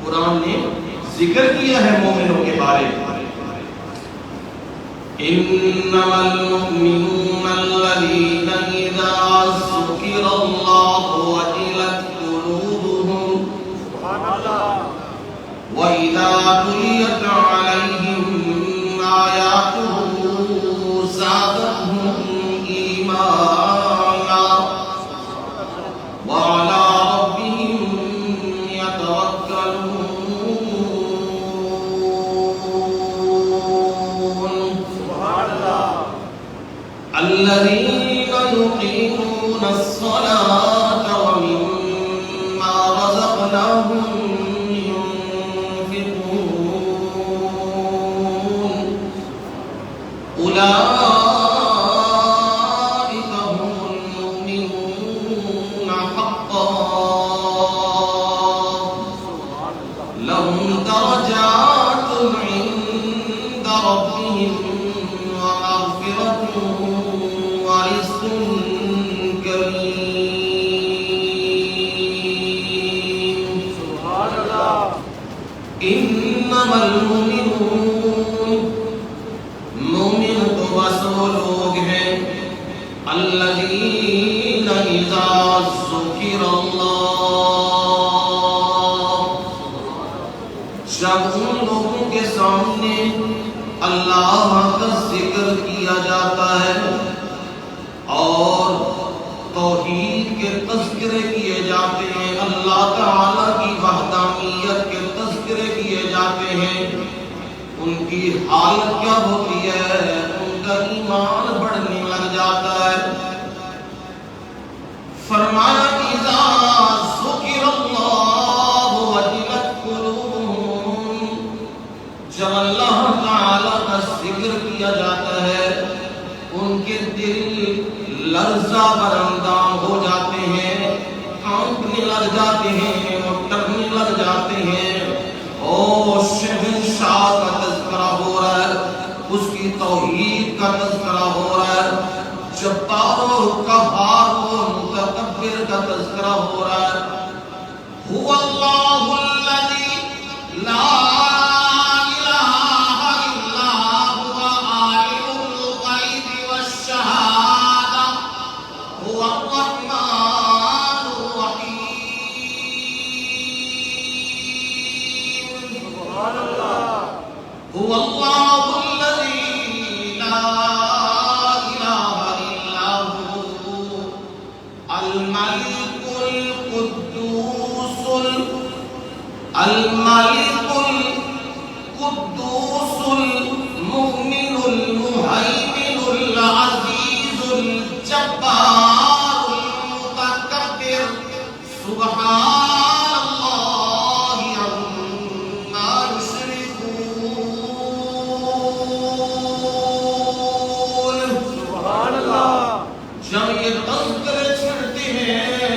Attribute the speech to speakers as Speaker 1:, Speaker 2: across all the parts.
Speaker 1: قرآن نے ذکر کیا ہے مومنوں کے بارے میں۔ انما المؤمنون الذين اذا ذكر الله وجلت قلوبهم واذا تليت عليهم آياته زادتهم ايمانا وعلى ربهم يتوكلون۔ الذين يقيمون الصلاة ومما رزقناهم ينفقون أولئك هم المؤمنون حقا لهم درجات عند ربهم ومغفرة ورزق كريم۔ سبحان الله۔ انما المؤمنون، مومن تو بس وہ لوگ ہیں الذین اذا ذکر اللہ، جب ان لوگوں کے سامنے اللہ کا ذکر کیا جاتا ہے اور توحید کے تذکرے کیے جاتے ہیں، اللہ تعالیٰ کی وحدانیت کے تذکرے کیے جاتے ہیں، ان کی حالت کیا ہوتی ہے؟ ان کا ایمان بڑھنے لگ جاتا ہے۔ فرمایا اذا ذکر اللہ وجلت قلوبہم، جب اللہ تعالیٰ کا ذکر کیا جاتا ہے ان کے دل لرزہ براندام ہو جاتے ہیں، کانپنے لگ جاتے ہیں، ڈرنے لگ جاتے ہیں۔ او شہنشاہ کا تذکرہ ہو رہا ہے، اس کی توحید کا تذکرہ ہو رہا ہے، جبار و قہار و متکبر کا تذکرہ ہو رہا ہے۔ هو اللہ الذی لا هو الله الذي لا إله إلا هو الملك القدوس المؤمن المهيمن العزيز الجبار المتكبر سبحان الله عما يشركون۔ سبحان اللہ۔ جب یہ تذکرے چھڑتے ہیں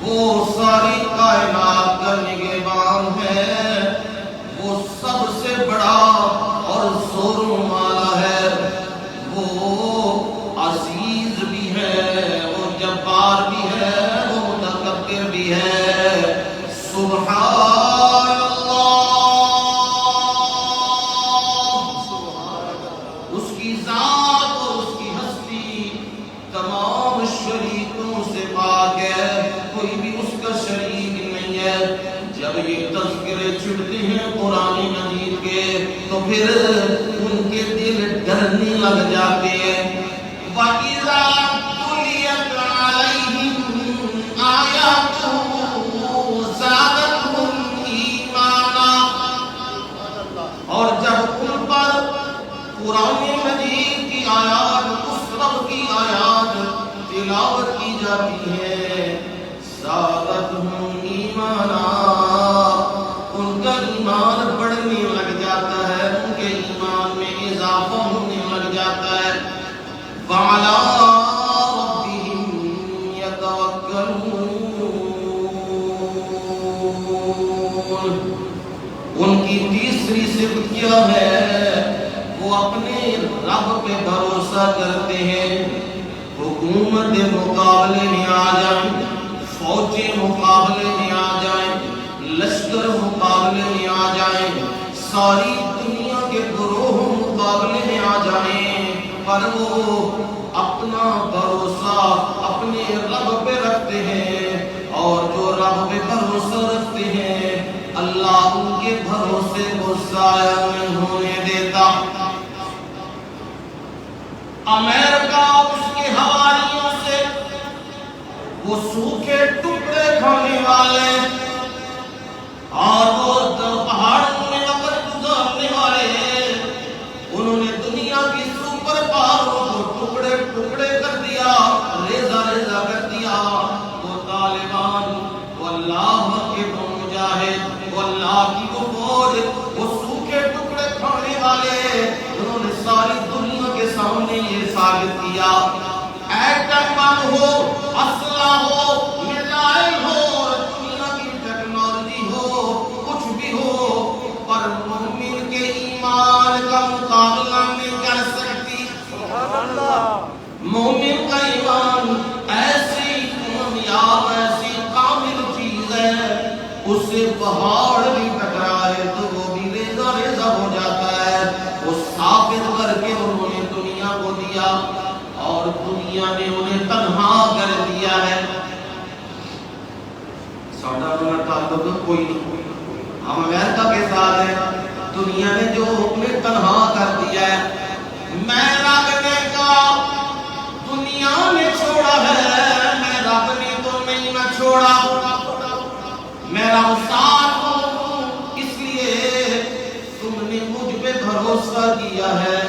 Speaker 1: وہ ساری کائنات کا نگہبان ہے، وہ سب سے بڑا اور زوروں والا ہے، وہ عزیز بھی ہے، وہ جبار بھی ہے، وہ متکبر بھی ہے۔ سبحان اللہ۔ اس کی ذات اور اس کی ہستی تمام شریکوں سے پاک ہے، کوئی بھی اس کا شریک نہیں ہے۔ جب یہ تذکرے چھڑتے ہیں قرآن مجید کے تو پھر ان کے دل ڈرنے لگ جاتے ہیں۔ وَإِذَا تُلِيَتْ عَلَيْهِمْ آيَاتُهُ زَادَتْهُمْ إِيمَانًا، اور جب ان پر قرآن مجید کی آیات، اس رب کی آیات تلاوت کی جاتی ہے، زادتهم ایمانا، ان کا ایمان بڑھنے لگ جاتا ہے، ان کے ایمان میں اضافہ ہونے لگ جاتا ہے۔ وعلی ربہم یتوکلون، ان کی تیسری صفت کیا ہے؟ وہ اپنے رب پہ بھروسہ کرتے ہیں۔ حکومت مقابلے میں آ جائیں، فوجیں مقابلے میں آ جائیں، لشکر لشکر مقابلے میں آ جائیں، ساری دنیا کے گروہ مقابلے میں آ جائیں، پر وہ اپنا بھروسہ اپنے رب پہ رکھتے ہیں، اور جو رب پہ بھروسہ رکھتے ہیں اللہ ان کے بھروسے کو ضائع نہیں ہونے دیتا۔ امریکہ اس کے حواریوں سے وہ سوکھے ٹکڑے کھانے والے اور وہ پہاڑوں میں نظر گزارنے والے، انہوں نے دنیا کی سپر پاوروں کو ٹکڑے ٹکڑے کر دیا، ریزہ ریزہ کر دیا۔ وہ طالبان، وہ اللہ کے وہ مجاہد، وہ اللہ کی وہ فوج، وہ سوکھے ٹکڑے کھانے والے، انہوں نے ساری دنیا کے سامنے یہ ثابت کیا، ایٹم بم ہو، اسلحہ ہو، میزائل ہو، دنیا کی ٹیکنالوجی ہو، کچھ بھی ہو، پر مومن کے ایمان کا مقابلہ نہیں کر سکتی۔ مومن کا ایمان ایسی کامیاب، ایسی کامل چیز ہے، اس سے پہاڑ بھی ٹکرائے تو وہ بھی ریزہ ریزہ ہو جاتا ہے۔ وہ ثابت کر کے انہوں نے دنیا کو دیا اور دنیا نے انہیں تنہا کر دیا ہے۔ ساڈا تعلق کوئی نہیں، ہم امریکہ کے ساتھ ہیں، دنیا نے جو انہیں تنہا کر دیا ہے۔ میں رب نے کہا دنیا نے چھوڑا ہے، میں رب نے تو نہیں نہ چھوڑا، میرا ساتھ ہوں، اس لیے تم نے مجھ پہ بھروسہ کیا ہے،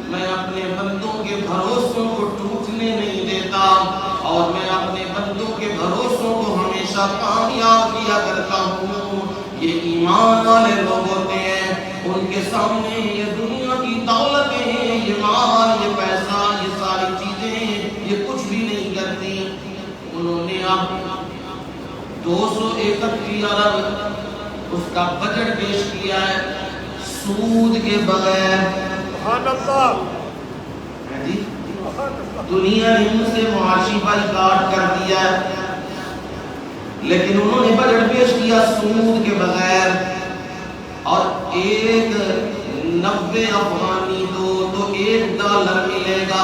Speaker 1: میں اپنے بندوں کے بھروسوں کو ٹوٹنے نہیں دیتا، اور میں اپنے بندوں کے بھروسوں کو ہمیشہ کامیاب کیا کرتا ہوں۔ یہ ایمان والے لوگ ہوتے ہیں، ان کے سامنے یہ دنیا کی دولتیں، یہ مال، یہ پیسہ، یہ ساری چیزیں یہ کچھ بھی نہیں کرتی۔ انہوں نے اب 231 ارب اس کا بجٹ پیش کیا ہے سود کے بغیر۔ دنیا نے ان سے معاشی بائیکاٹ کر دیا ہے، لیکن انہوں نے بجٹ پیش کیا سود کے بغیر، اور ایک 90 افغانی دو تو $1 ملے گا،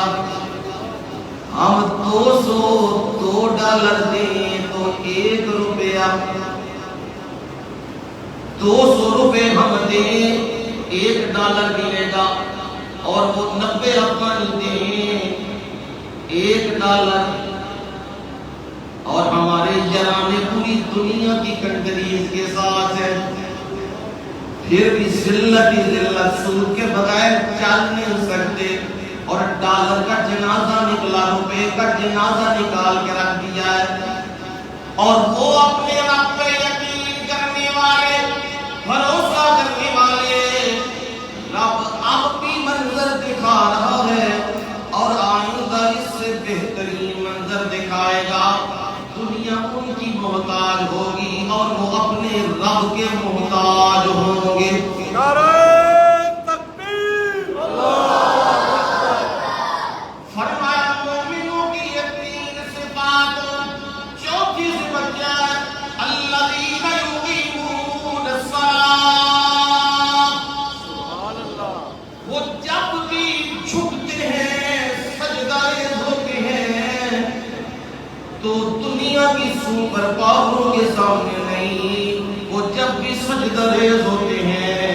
Speaker 1: ہم 202 ڈالر دیں تو $1، 200 روپے ہم دیں $1 ملے گا، اور وہ 90 افغانی دیں $1، اور ہمارے یرانے پوری دنیا کی کنٹریز کے ساتھ ہیں، پھر بھی ذلت ہی ذلت، سود کے بغیر چل نہیں سکتے، اور ڈالر کا جنازہ نکلا، روپے کا جنازہ نکال کے رکھ دیا ہے۔ اور وہ اپنے رب پہ یقین کرنے والے، بھروسہ کرنے والے، رب اب بھی منظر دکھا رہا ہے اور آئندہ اس سے بہترین منظر دکھائے گا۔ دنیا ان کی محتاج ہوگی اور وہ اپنے رب کے محتاج ہوں گے۔ فرمایا مومنوں کی یہ 3 صفات، چوتھی صفت کیا ہے؟ الذین یقیمون الصلاۃ، وہ جب بھی جھکتے ہیں، سجدہ ریز ہوتے ہیں، تو دنیا کی سپر پاوروں کے سامنے نہیں، وہ جب بھی سجدہ ریز ہوتے ہیں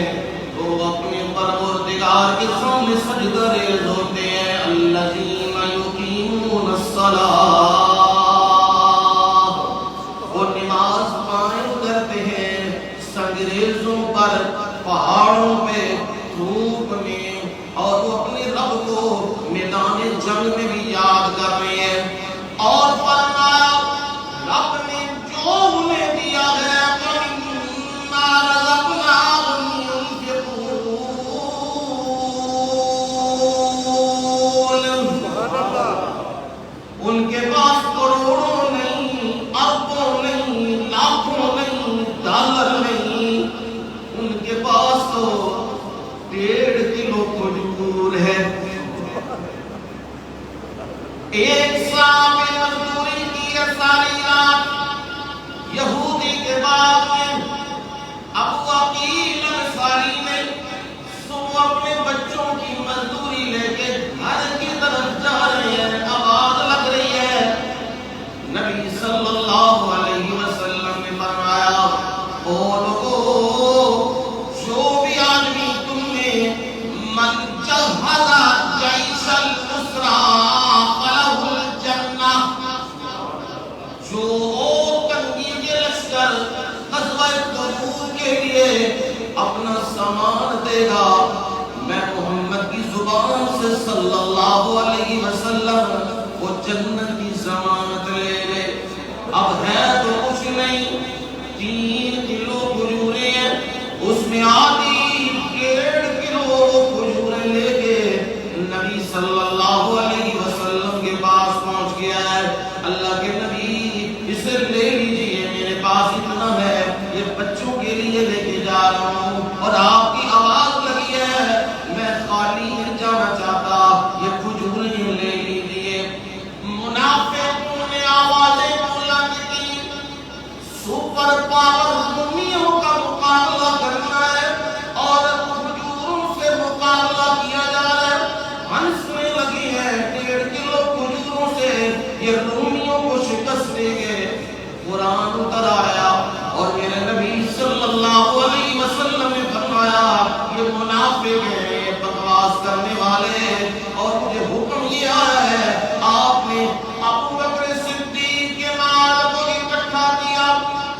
Speaker 1: تو اپنے پروردگار کے سامنے سجدہ ریز ہوتے ہیں۔ الذین یقیمون الصلاۃ، وہ نماز قائم کرتے ہیں سنگریزوں پر، پہاڑوں پہ، دھوپ میں، اور وہ اپنے رب کو میدان جنگ میں بھی یاد کر رہے ہیں۔ اور فرمایا رب نے جو انہیں دیا ہے وَمِمَّا رَزَقْنَاهُمْ يُنْفِقُونَ، ان کے پاس کروڑوں نہیں، اربوں نہیں، لاکھوں نہیں، ڈالر نہیں، ان کے پاس تو 1.5 کلو کھجور ہے۔ ایک سال میں مزدوری کی ہے ساری رات، یہودی کے بعد میں اپنا سامان دے گا، میں محمد کی زبان سے صلی اللہ علیہ وسلم وہ جنت کی ضمانت لے لے۔ اب ہے تو کچھ نہیں، 3 کلو کھجوریں ہیں، اس میں آدھی 1.5 کلو کھجوریں لے کے نبی صلی اللہ علیہ وسلم کے پاس پہنچ گیا ہے۔ اللہ کے نبی اسے لے لیجیے، میرے پاس اتنا ہے، یہ بچوں کے لیے لے کے جا رہا ہوں، اور آپ کی آواز لگی ہے، میں خالی نہیں جانا چاہتا، یہ کھجوریں لے لیجیے۔ منافقوں نے آوازیں بلند کی، سپر پاور رومیوں کا مقابلہ کرنا ہے اور کھجوروں سے مقابلہ کیا جا رہا ہے، ہنسنے لگی ہے۔ 1.5 کلو کھجوروں سے یہ رومیوں کو شکست دے گئے۔ قرآن اتر آیا اور میرے نبی صلی اللہ علیہ وسلم نے فرمایا یہ منافق ہیں، یہ بکواس کرنے والے، اور مجھے حکم یہ آیا ہے آپ نے ابو بکر صدیق کے مال کو اکٹھا کیا،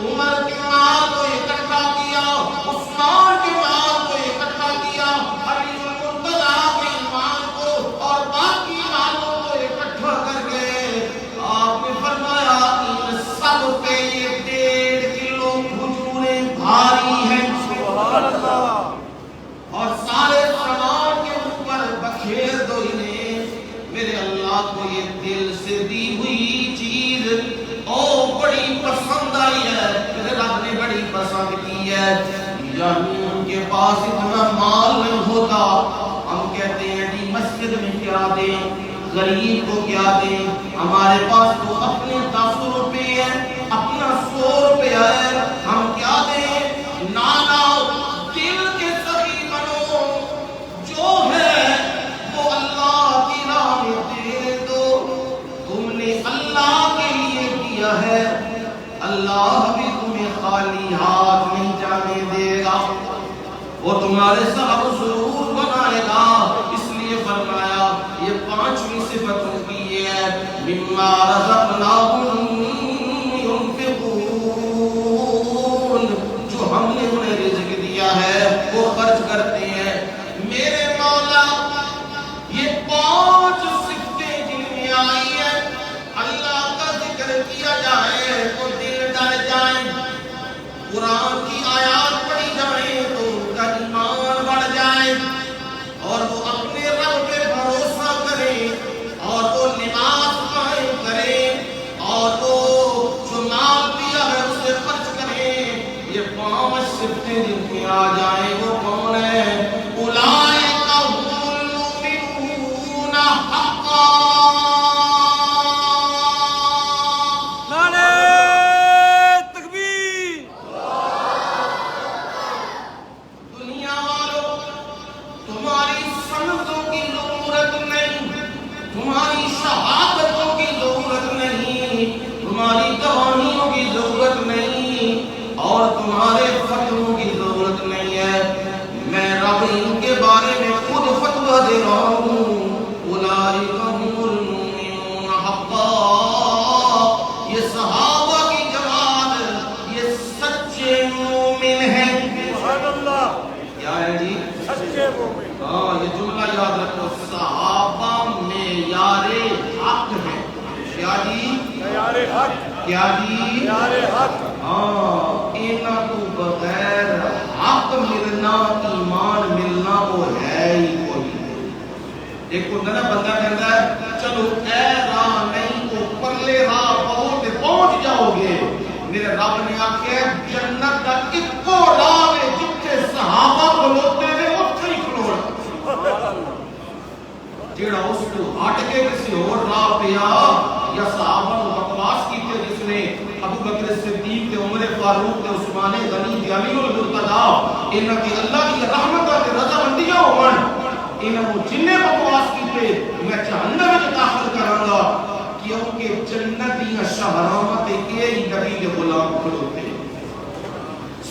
Speaker 1: عمر کے مال کو اکٹھا کیا، عثمان کے مال کو اکٹھا کیا، علی المرتضیٰ کے مال کو اور باقی مالوں کو اکٹھا کر کے آپ نے فرمایا ان سب پہ یہ 1.5 کلو کھجوریں بھاری ہیں، سبحان اللہ، اور سارے سامان کے اوپر بکھیر دو انہیں۔ میرے اللہ کو یہ دل سے دی ہوئی چیز بڑی پسند آئی ہے، میرے رب نے بڑی پسند کی ہے۔ یعنی ان کے پاس اتنا مال نہیں ہوتا، ہم کہتے ہیں جی مسجد میں کیا دیں، غریب کو کیا دیں، ہمارے پاس تو اپنے 10 روپے ہیں، اپنا 100 روپے ہے، ہم کیا دیں؟ نانا دل کے سخی بنو، جو ہے وہ اللہ کی راہ میں دے دو، تم نے اللہ کے لیے کیا ہے، اللہ بھی تمہیں خالی ہاتھ نہیں جانے دے گا، وہ تمہارے سبب ضرور بنائے گا۔ اس لیے فرمایا یہ 5ویں صفتوں کی یہ ہے مما رزقناہم ينفقون، جو ہم نے انہیں رزق دیا ہے وہ خرچ کرتے ہیں۔ میرے مولا یہ 5 صفتیں جن میں آئی ہے، اللہ کا ذکر کیا جائے تو دل ڈر جائیں، قرآن کی آیات پڑھی جائیں تو ان کا ایمان بڑھ جائے، اور وہ اپنے رب پہ بھروسہ کریں، اور وہ نماز قائم کریں، اور وہ جو مال دیا ہے اسے خرچ کریں۔ یہ 5 صفتیں جن میں آ جائیں وہ کون ہیں؟ اولئک هم المؤمنون حقا۔ یہ جملہ یاد رکھو، صحابہ معیار حق ہے۔ کیا جی؟ معیار حق۔ کیا جی؟ معیار حق۔ انہاں تو بغیر حق ملنا، ایمان ملنا وہ ہے ہی کوئی نہیں۔ ایک ہوتا نا بندہ کہتا ہے چلو اے راہ نہیں تو پرلے راہ پہنچ جاؤ گے، میرے رب نے آکھیا جنت کا اکو راہ ہے جتنے صحابہ کھلوتے ہیں اتھے ہی کھلونا، جیڑا اس کو ہٹ کے کسی اور راہ پہ یا صحابہ کو بکواس کیتے جس نے ابو بکر صدیق تے عمر فاروق تے عثمان غنی تے علی المرتضیٰ انہاں کی اللہ کی رحمت تے رضا مندیاں ہون، انہاں کو جن نے بکواس کیتے میں جہنم وچ داخل کراں گا، کیونکہ جنت دیاں شہراں تے کئی نبی دے غلام کھلوتے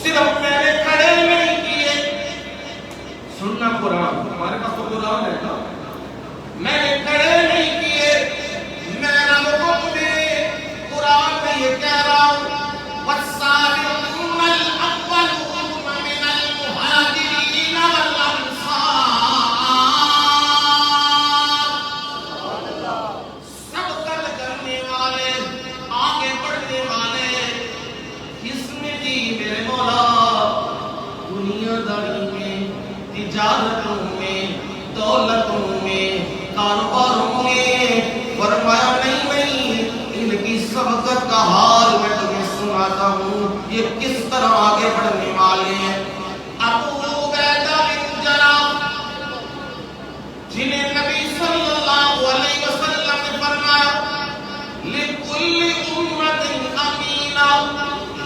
Speaker 1: صرف میں نے کھڑے نہیں کیے۔ سننا قرآن، ہمارے پاس تو قرآن ہے نا، میں نے کھڑے نہیں کیے، میں رب نے قرآن میں یہ کہہ رہا ہوں والسابقون الاولون من تجارتوں میں، دولتوں میں، کاروباروں میں، فرمایا نہیں، ان کی سبقت کا حال میں تمہیں سناتا ہوں، یہ کس طرح آگے بڑھنے والے ہیں۔ ابو عبیدہ بن جراح جنہیں نبی صلی اللہ علیہ وسلم نے فرمایا لِكُلِّ أُمَّةٍ أَمِينًا،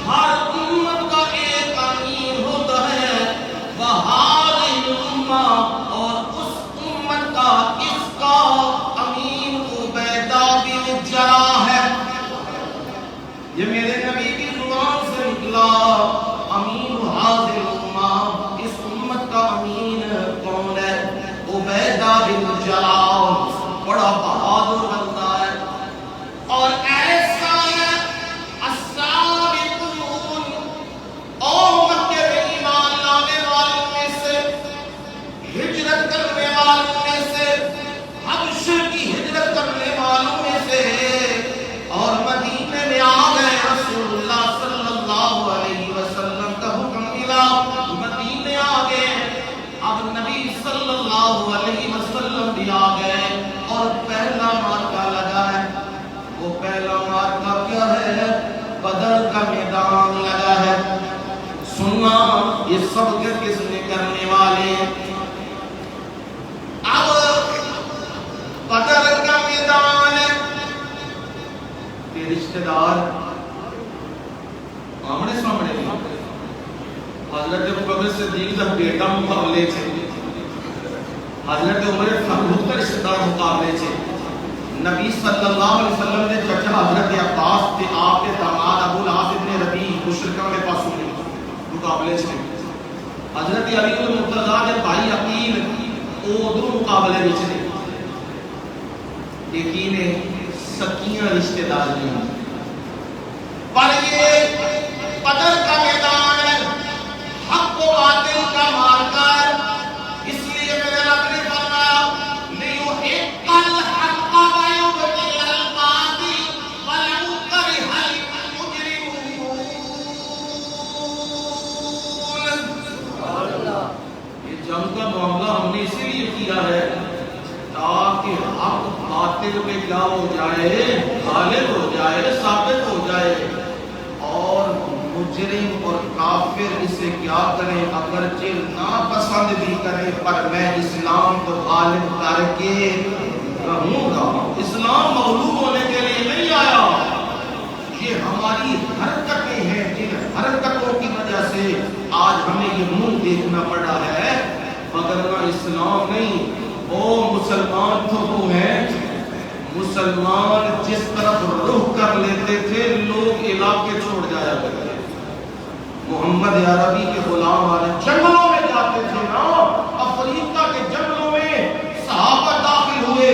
Speaker 1: ہر امت کا ایک امین ہوتا ہے، وَهَذِهِ الْأُمَّةُ، اور اس امت کا، اس کا امین عبیدہ بن جراح ہے۔ یہ میرے نبی کی زبان سے نکلا، امین هَذِهِ الْأُمَّةِ، اس امت کا امین کون ہے؟ عبیدہ بن جراح، بڑا بہادر بندہ ہے، اور ایسا ہے السابقون، اور مکے میں ایمان لانے والوں میں سے، ہجرت کرنے والوں میں سے، حبشہ کی ہجرت کرنے والوں میں سے، اور مدینے میں آ گئے، رسول اللہ صلی اللہ علیہ وسلم کا حکم ملا، مدینے آ گئے، اب نبی صلی اللہ علیہ وسلم بھی آ گئے، اور پہلا مارکا لگا ہے۔ وہ پہلا مارکا کیا ہے؟ بدر کا میدان لگا ہے۔ سننا، یہ سب کس نے کرنے والے ہیں؟ اب بدر کا میدان ہے، کہ رشتہ دار آمنے سامنے نہیں، حضرت ابوبکر صدیق کا بیٹا مقابلے تھے، حضرت عمر فاروق کا رشتہ دار مقابلے تھے، نبی صلی اللہ علیہ وسلم نے چچا حضرت عباس تھے، آپ کے داماد ابو العاص ابن ربیع مشرکہ میں پاس ہوئے مقابلے تھے، حضرت علی المرتضیٰ کے بھائی عقیل وہ دو مقابلے میں تھے، یقین سکینہ رشتہ دار نہیں، پر یہ بدر کا میدان ہے، حق و باطل کا مارکا ہے، اس لیے میرے رب نے فرمایا لِيُحِقَّ الْحَقَّ وَيُبْطِلَ الْبَاطِلَ وَلَوْ كَرِهَ الْمُجْرِمُونَ۔ یہ جنگ کا معاملہ ہم نے اسی لیے کیا ہے تاکہ حق باطل میں کیا ہو جائے، غالب ہو جائے، ثابت ہو جائے، اور مجرم اور کافر اسے کیا کریں، اگرچہ ناپسند بھی کریں، پر میں اسلام کو غالب کر کے رہوں گا۔ اسلام مغلوب ہونے کے لیے نہیں آیا، یہ ہماری حرکتیں ہیں، جن حرکتوں کی وجہ سے آج ہمیں یہ منہ دیکھنا پڑا ہے، وگرنہ اسلام نہیں۔ او مسلمان تو وہ ہیں، مسلمان جس طرف رخ کر لیتے تھے لوگ علاقے چھوڑ جایا کرتے تھے۔ محمد عربی کے غلام والے جنگلوں میں جاتے تھے نا، افریقہ کے جنگلوں میں صحابہ داخل ہوئے،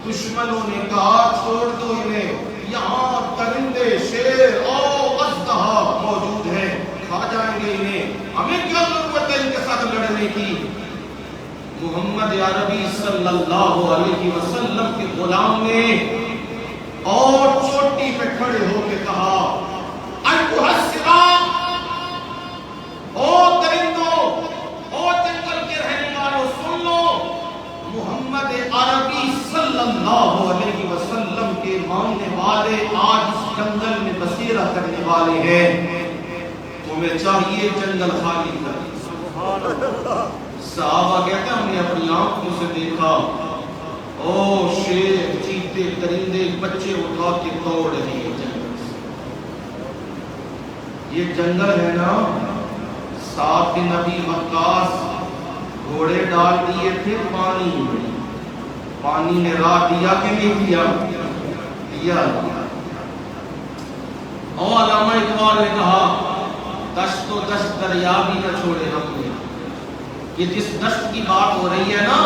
Speaker 1: دشمنوں نے کہا چھوڑ دو انہیں، یہاں درندے، شیر اور اژدہا موجود ہیں، کھا جائیں گے انہیں، ہمیں کیا ضرورت ہے ان کے ساتھ لڑنے کی۔ محمد عربی صلی اللہ علیہ وسلم کے غلام نے اور چوٹی پہ کھڑے ہو کے کہا ایھا السباع، او درندوں، او جنگل کے رہنے والوں، سن لو، محمد عربی صلی اللہ علیہ وسلم کے ماننے والے آج اس جنگل میں بسیرہ کرنے والے ہیں، تمہیں چاہیے جنگل خالی کریں۔ سبحان اللہ۔ صحابہ کہتے ہیں ہم نے اپنی آنکھوں سے دیکھا، او شیر، چیتے، درندے، بچے اٹھا کے دوڑ رہے ہیں جنگل سے۔ یہ جنگل ہے نا، ساتھ نبی وقاص گھوڑے ڈال دیے تھے پانی میں، پانی نے راہ دیا کہ نہیں دیا؟ دیا۔ اور علامہ اقبال نے کہا دشت و دشت دریا بھی نہ چھوڑے ہم نے، یہ جس دشت کی بات ہو رہی ہے نا،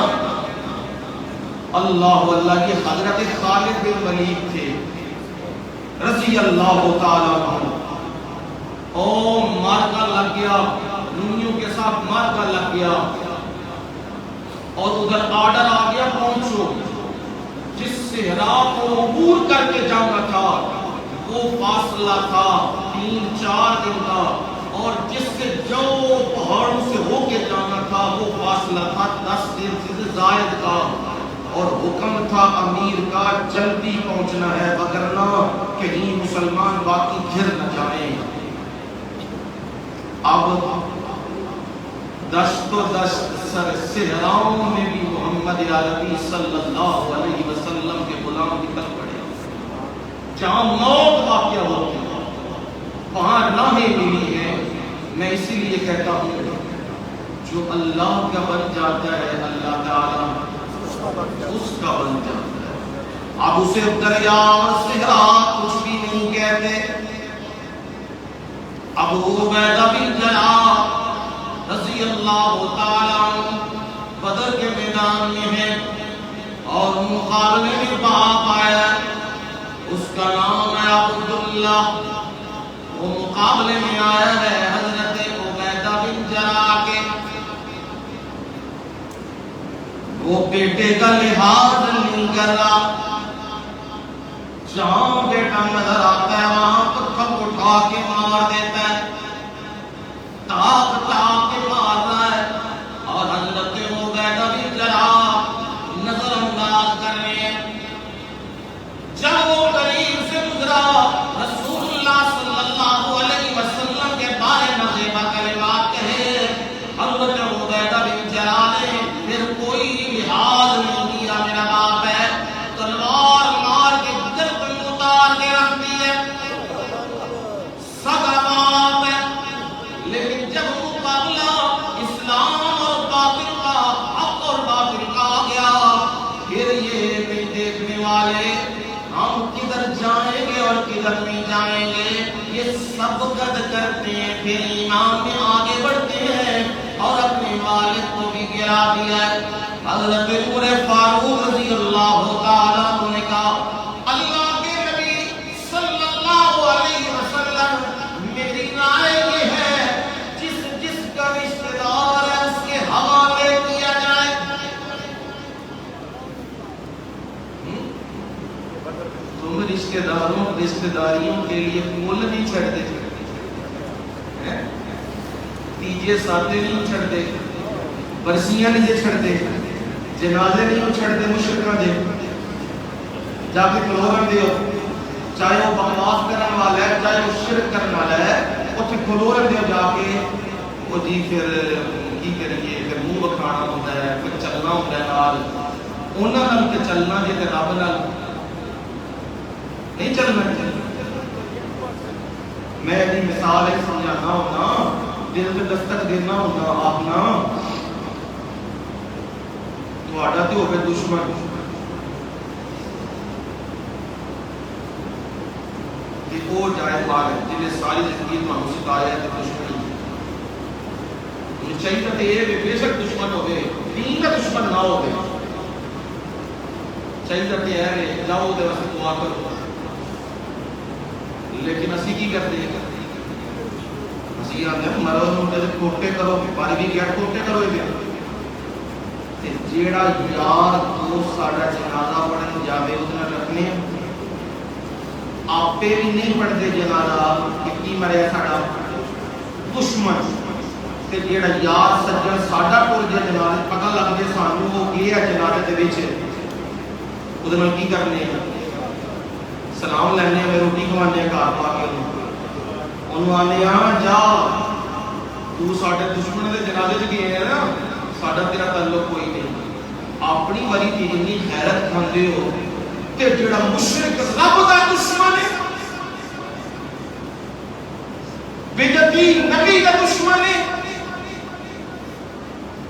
Speaker 1: اللہ اللہ، یہ حضرت خالد بن ولید تھے رضی اللہ تعالیٰ عنہ۔ او مارکا لگ گیا، رومیوں کے ساتھ مارکا لگ گیا، اور ادھر آرڈر آ گیا پہنچو، جس صحرا کو عبور کر کے جانا تھا وہ فاصلہ تھا 3-4 دن کا، اور جس سے جو پہاڑوں سے ہو کے جانا تھا وہ فاصلہ تھا 10 دن سے زائد کا، اور حکم تھا امیر کا جلدی پہنچنا ہے وگرنہ کہیں مسلمان باقی گھر نہ جائیں۔ اب دشت و دشت سر صحراؤں میں بھی محمد عربی صلی اللہ علیہ وسلم کے غلام نکل پڑے، جہاں موت واقع ہوتی ہے وہاں راہیں ملی ہیں۔ میں اسی لیے کہتا ہوں جو اللہ کا بن جاتا ہے اللہ تعالیٰ اس کا بن جاتا ہے۔ اب اسے دریا صحرا کچھ بھی نہیں کہتے۔ ابو عبیدہ بن جراح رضی اللہ تعالیٰ عنہ بدر کے میدان میں ہے اور مقابلے میں باپ آیا، اس کا نام ہے عبداللہ، وہ مقابلے میں آیا ہے حضرت عبیدہ بن جراح کے۔ وہ بیٹے کا لحاظ نہیں کر رہا، جہاں بیٹا نظر آتا ہے وہاں پتھر اٹھا کے مار دیتا ہے، تاک کے مار رہا ہے، اور حضرت عبیدہ بن جراح نظر انداز کر رہے ہیں۔ جب وہ قریب سے گزرا رسول اللہ صلی اللہ علیہ وسلم کے بارے میں زیبا کلمات کہے، حضرت عبیدہ بن جراح نے پھر کوئی لحاظ نہیں کیا، میرا باپ ہے، تلوار مار کے گردن اتار کے رکھ دی ہے، سگا باپ ہے۔ لیکن جب مقابلہ اسلام اور باطل کا، حق اور باطل کا آ گیا، پھر یہ نہیں دیکھنے والے ہم کدھر جائیں گے اور کدھر نہیں جائیں گے، یہ سب قد کرتے ہیں، پھر ایمان میں آگے بڑھتے ہیں اور اپنے والد کو بھی گرا دیا ہے۔ حضرت عمر فاروق رضی اللہ تعالیٰ عنہ نے کہا اللہ کے نبی صلی اللہ علیہ وسلم میری رائے یہ ہے جس کا رشتہ دار ہے اس کے حوالے کیا جائے۔ تم رشتہ داروں رشتہ داریوں کے لیے مول نہیں چھڑتے، تیجے ساتھے نہیں چھڑتے، برسیاں نہیں چھڑتے، جنازے نہیں چھڑتے، مشرکاں دے جا کے کلوہر دیو، چاہے وہ بکواس کرنے والا ہے چاہے وہ شرک کرنے والا ہے، اتنے کلوہر دیو جا کے، وہ جی پھر کی کریے، پھر منہ بکھانا ہوتا ہے، پھر چلنا ہوتا ہے نال، انہاں نال کے چلنا جی تے رب نال نہیں چلنا۔ میں دی مثال ایک سمجھانا ہونا، دل میں دستک دینا ہونا، آپ نا تھوڑا تے ہوئے دشمن کہ وہ جائے بار ہے جنہیں ساری زندگی میں ہم سکھایا ہے دشمنی، چاہیے تھے یہ بے شک دشمن ہوئے، دین کا دشمن نہ ہوئے، چاہیے تھے ہے جاؤ دے واسطے دعا کرو، لیکن اسی کی کرتے ہیں، اسی آتے ہیں مرض ہوتے ہیں کھوٹے کرو، باری بھی کیا کھوٹے کرو یہ جیڑا یار دوست ساڑھا جنازہ پڑھنے جاوے اتنا رکھنے آپ پہ بھی نہیں پڑھتے جنازہ کتنی مرے ساڑھا دشمن تے جیڑا یار سجن ساڑھا پور جے جنازہ پتہ لگ دے سانو وہ گیا جنازہ دے بیچے ادھر کی کرنے سلام لینے میں روٹی کھوانے کا آپا کے انہوں آنے جا تو ساڑھے دشمن دے جنازے سے گئے ہیں نا ساڑھا تیرا تعلق کوئی نہیں، اپنی وری تھی جنہی خیرت کھاندے ہو تے جڑا مشرک رب دا دشمن ہے، بدعتی نبی دا دشمن ہے،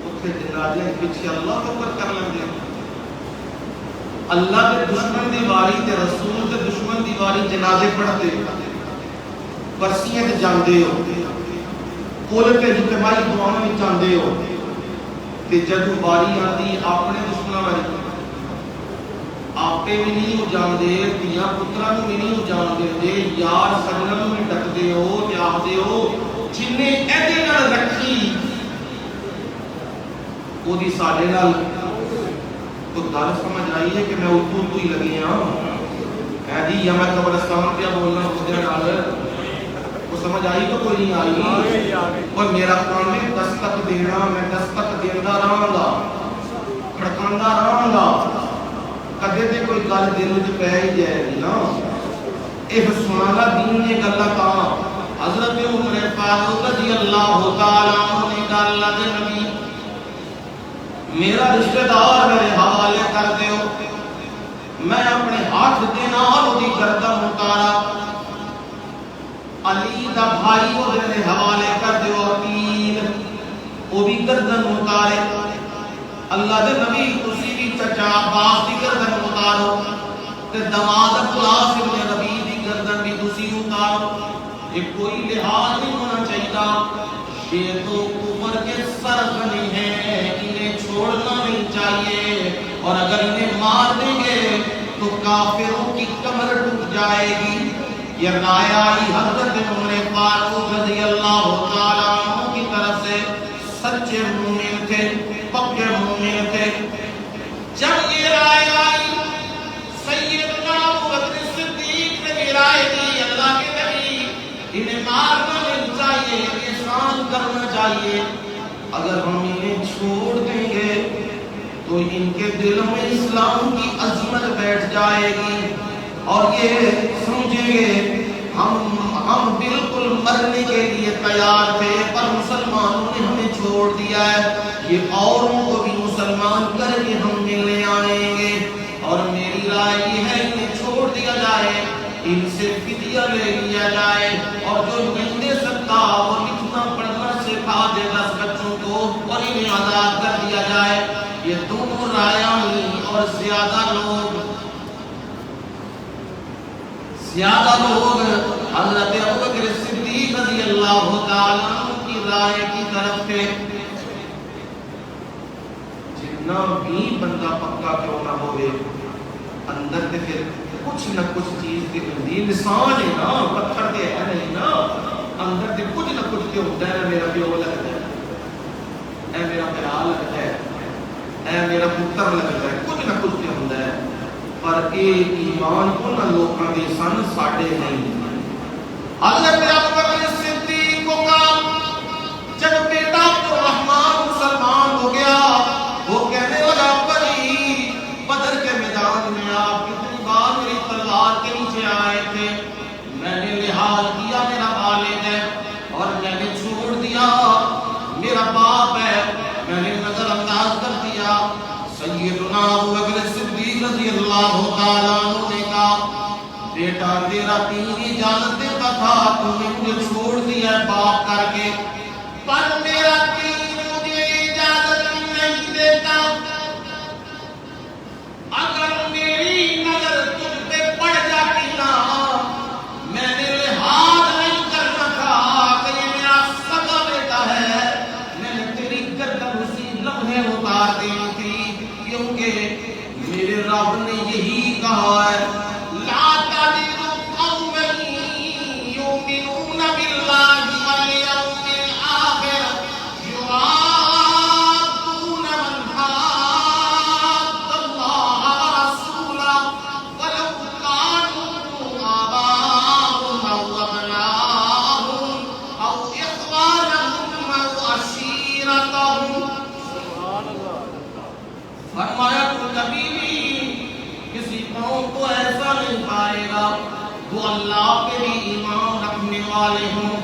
Speaker 1: اتھے جنازے پیچھے اللہ کو پر کر لیں گے، اللہ کے دشمن دی واری تے رسول کے دشمن دی واری جنازے پڑھتے برسیاں تے جاندے ہو، کول تے اجتماعی دعاواں وچ جاندے ہو، تے جدو باری آتی اپنے دشمنوں والی آپے بھی نہیں ہو جان دے، دیا پتران بھی نہیں ہو جان دے، یار سجنوں میں ڈک دے ہو، جاہ دے ہو، جنہیں ایدے نال رکھی وہ دی ساڑے نال تو دار سمجھ آئی ہے کہ میں اردو تو ہی لگی ہاں ایدی یا میں قبرستان پہ بولنا خودے نال وہ سمجھ آئی تو کوئی نہیں آئی، اور میرا کام ہے دستک دینا، میں دستک دینا کہندا رہاں گا کھڑکاندا رہاں گا کدے تے کوئی گل دل وچ پے ہی جائے گی نا اے سنانا دین نے گلاں کہاں حضرت عمر فاروق رضی اللہ تعالی عنہ نے گل دے نبی میرا رشتہ دار میرے حوالے کر دیو میں اپنے ہاتھ دے نال اودی گردن اتارا علی دا بھائی او دے حوالے کر دیو تیر او بھی گردن اتارے اللہ دے نبی تسی بھی چچا عباس دی گردن اتارو تے دماد عباس ابن ربیع دی گردن بھی تسی اتارو یہ کوئی لحاظ نہیں ہونا چاہیے یہ تو کفر کے سرغنی ہیں انہیں چھوڑنا نہیں چاہیے اور اگر انہیں مار دیں گے تو کافروں کی کمر ٹوٹ جائے گی یہ رائے آئی حضرت عمر فاروق رضی اللہ تعالیٰ عنہ کی طرف سے سچے مومن تھے پکے مومن تھے جب یہ رائے آئی سیدنا ابو بکر صدیق نے بھی رائے دی اللہ کے نبی انہیں مارنا نہیں چاہیے احسان کرنا چاہیے اگر ہم انہیں چھوڑ دیں گے تو ان کے دلوں میں اسلام کی عظمت بیٹھ جائے گی اور یہ سمجھیں گے ہم بالکل مرنے کے لیے تیار تھے پر مسلمانوں نے ہمیں چھوڑ دیا ہے یہ اوروں کو بھی مسلمان کر کے ہم ملنے آئیں گے اور میری رائے یہ ہے انہیں چھوڑ دیا جائے ان سے فدیہ لے لیا جائے اور جو نہیں دے سکتا وہ لکھنا پڑھنا سکھا دے 10 بچوں کو اور انہیں آزاد کر دیا جائے یہ دونوں رائیاں اور زیادہ لوگ حضرت ابوبکر صدیق رضی اللہ تعالیٰ عنہ کی رائے کی طرف تھے جتنا بھی بندہ پکا کیوں نہ ہوئے اندر تے پھر کچھ نہ کچھ چیز کے اندر انسان ہے نا پتھر تے ہے نہیں نا اندر تے کچھ نہ کچھ کے ہوتا ہے میرا پیو لگتا ہے اے میرا بھرا لگتا ہے اے میرا پتر لگتا ہے کچھ نہ کچھ کے ہوتا ہے پر اے ایمان انہاں لوکاں دے سن ساڈے نہیں حضرت ابوبکر صدیق کو کہا جب بیٹا عبدالرحمن مسلمان ہو گیا وہ کہنے لگا بھائی بدر کے میدان میں آپ کتنی بار میری تلوار کے نیچے آئے تھے میں نے لحاظ کیا میرا والد ہے اور میں نے چھوڑ دیا میرا باپ ہے میں نے نظر انداز کر دیا سیدنا ابوبکر صدیق رضی اللہ تعالیٰ عنہ نے کہا بیٹا تیرا دین اجازت دیتا تھا تو نے مجھے چھوڑ دیا باپ کر کے پر میرا دین مجھے اجازت نہیں دیتا اگر میری نظر تجھ پہ پڑ جاتی نا میں نے لحاظ نہیں کرنا تھا کہ یہ میرا سگا بیٹا ہے میں نے تیری گردن اسی لمحے اتار دینی تھی کیونکہ میرے رب نے یہی کہا ہے لا تجد قوما یؤمنون باللہ والیوم الآخر یوادون من حاد اللہ ورسولہ ولو كانوا آباءهم أو أبناءهم أو إخوانهم أو عشيرتهم فرمایا تو کبھی بھی کسی قوم کو ایسا نہیں پائے گا وہ اللہ پہ بھی ایمان رکھنے والے ہوں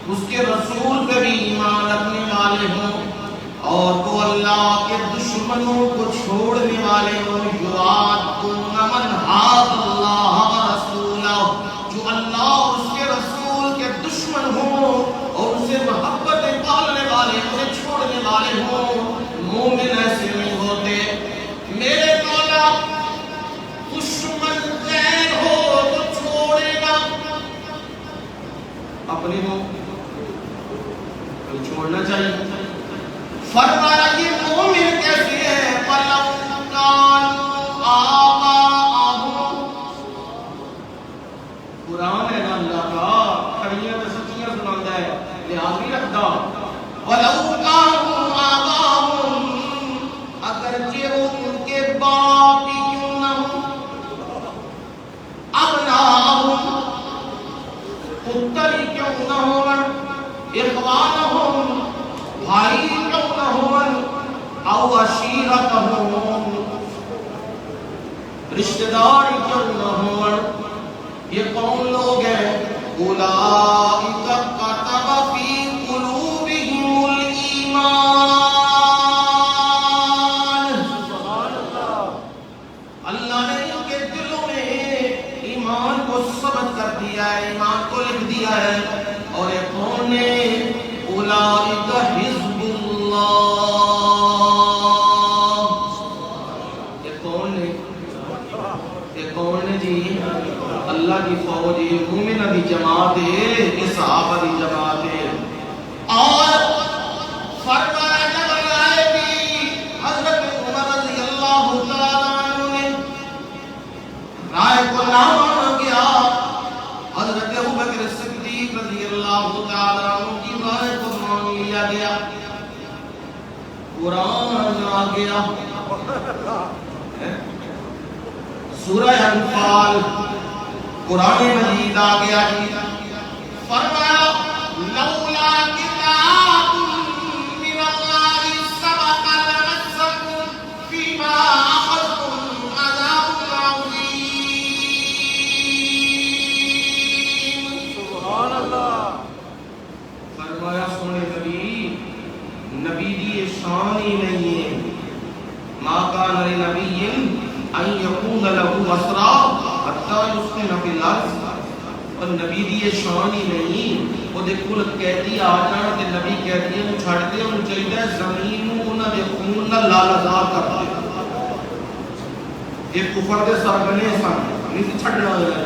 Speaker 1: اس کے رسول پہ بھی ایمان رکھنے والے ہوں اور وہ اللہ کے دشمنوں کو چھوڑنے والے ہوں یوادون من حاد اللہ ورسولہ جو اللہ اور اس کے رسول کے دشمن ہوں اور اسے محبت پالنے والے انہیں چھوڑنے والے ہوں مومن ایسے نہیں ہوتے میرے مولا دشمن غیر ہو تو چھوڑے گا اپنی ہو تو چھوڑنا چاہیے فرمایا یہ مومن کیسے ہیں وَلَوْ كَانُوا آبَاءَهُمْ قرآن ہے نا اللہ کا کھڑیاں میں سچیاں سناتا ہے لحاظ نہیں رکھتا وَلَوْ كَانُوا آبَاءَهُمْ اگرچہ وہ ان کے باپ ہی کیوں نہ ہوں ابناءَهُمْ پتر ہی کیوں نہ ہوں اخوانہم بھائی کیوں نہ ہوں رشتہ دار کیوں نہ ہوں، یہ کون لوگ ہیں؟ اولئک کتب فی قلوبہم الایمان، اللہ نے ان کے دلوں میں ایمان کو ثبت کر دیا ہے، ایمان کو لکھ دیا ہے۔ اور یہ کون ہے؟ اولئک حزب اللہ، یہ کون ہے؟ یہ کون ہے جی؟ اللہ کی فوج، یہ مومنہ دی جماعت ہے، یہ صحابہ دی جماعت ہے۔ اور فرمایا جب آئے بھی حضرت عمر رضی اللہ تعالیٰ عنہ نے رائے کو نہ مانا گیا، حضرت ابوبکر صدیق رضی اللہ تعالیٰ عنہ کی رائے کو مان لیا گیا، قرآن آ گیا، سورہ انفال قرآن مجید آ گیا، فرمایا لولا کتاب من اللہ سبق لمسکم فیما اخذتم عذاب عظیم۔ سبحان اللہ۔ فرمایا سونے نبی دی شان ہی نہیں ہے، ما کان لنبی ان یکون له اسرا حتی یسکن فی الارض، اور نبی دی یہ شان ہی نہیں، وہ دے کول قیدی آ جان تے نبی قیدیاں نوں چھڈ دے، انہوں چاہیے زمین نوں انہاں دے خون نال لالزار کر دے۔ یہ کفر دے سرغنے سن، نہیں چھڈنا ہے۔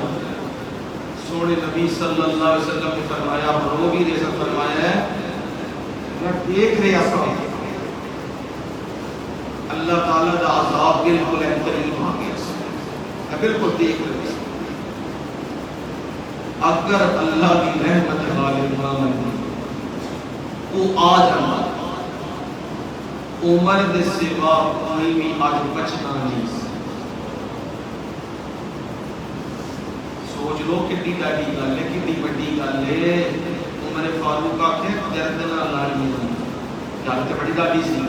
Speaker 1: سونے نبی صلی اللہ علیہ وسلم نے فرمایا، رو بھی دے سن، فرمایا ہے میں دیکھ رہا سا اللہ تعالیٰ دا عذاب بالکل قریب آ گیا، بالکل دیکھ رہے ہیں۔ اگر اللہ کی رحمت غالب نہ ہوئی وہ آ جانا، عمر دے سوا کوئی بھی آج بچنا نہیں۔ سوچ لو کتنی بڑی گل ہے، کتنی بڑی گل ہے۔ عمر فاروق آخے درد نہ لائی، گل تو بڑی گل سی،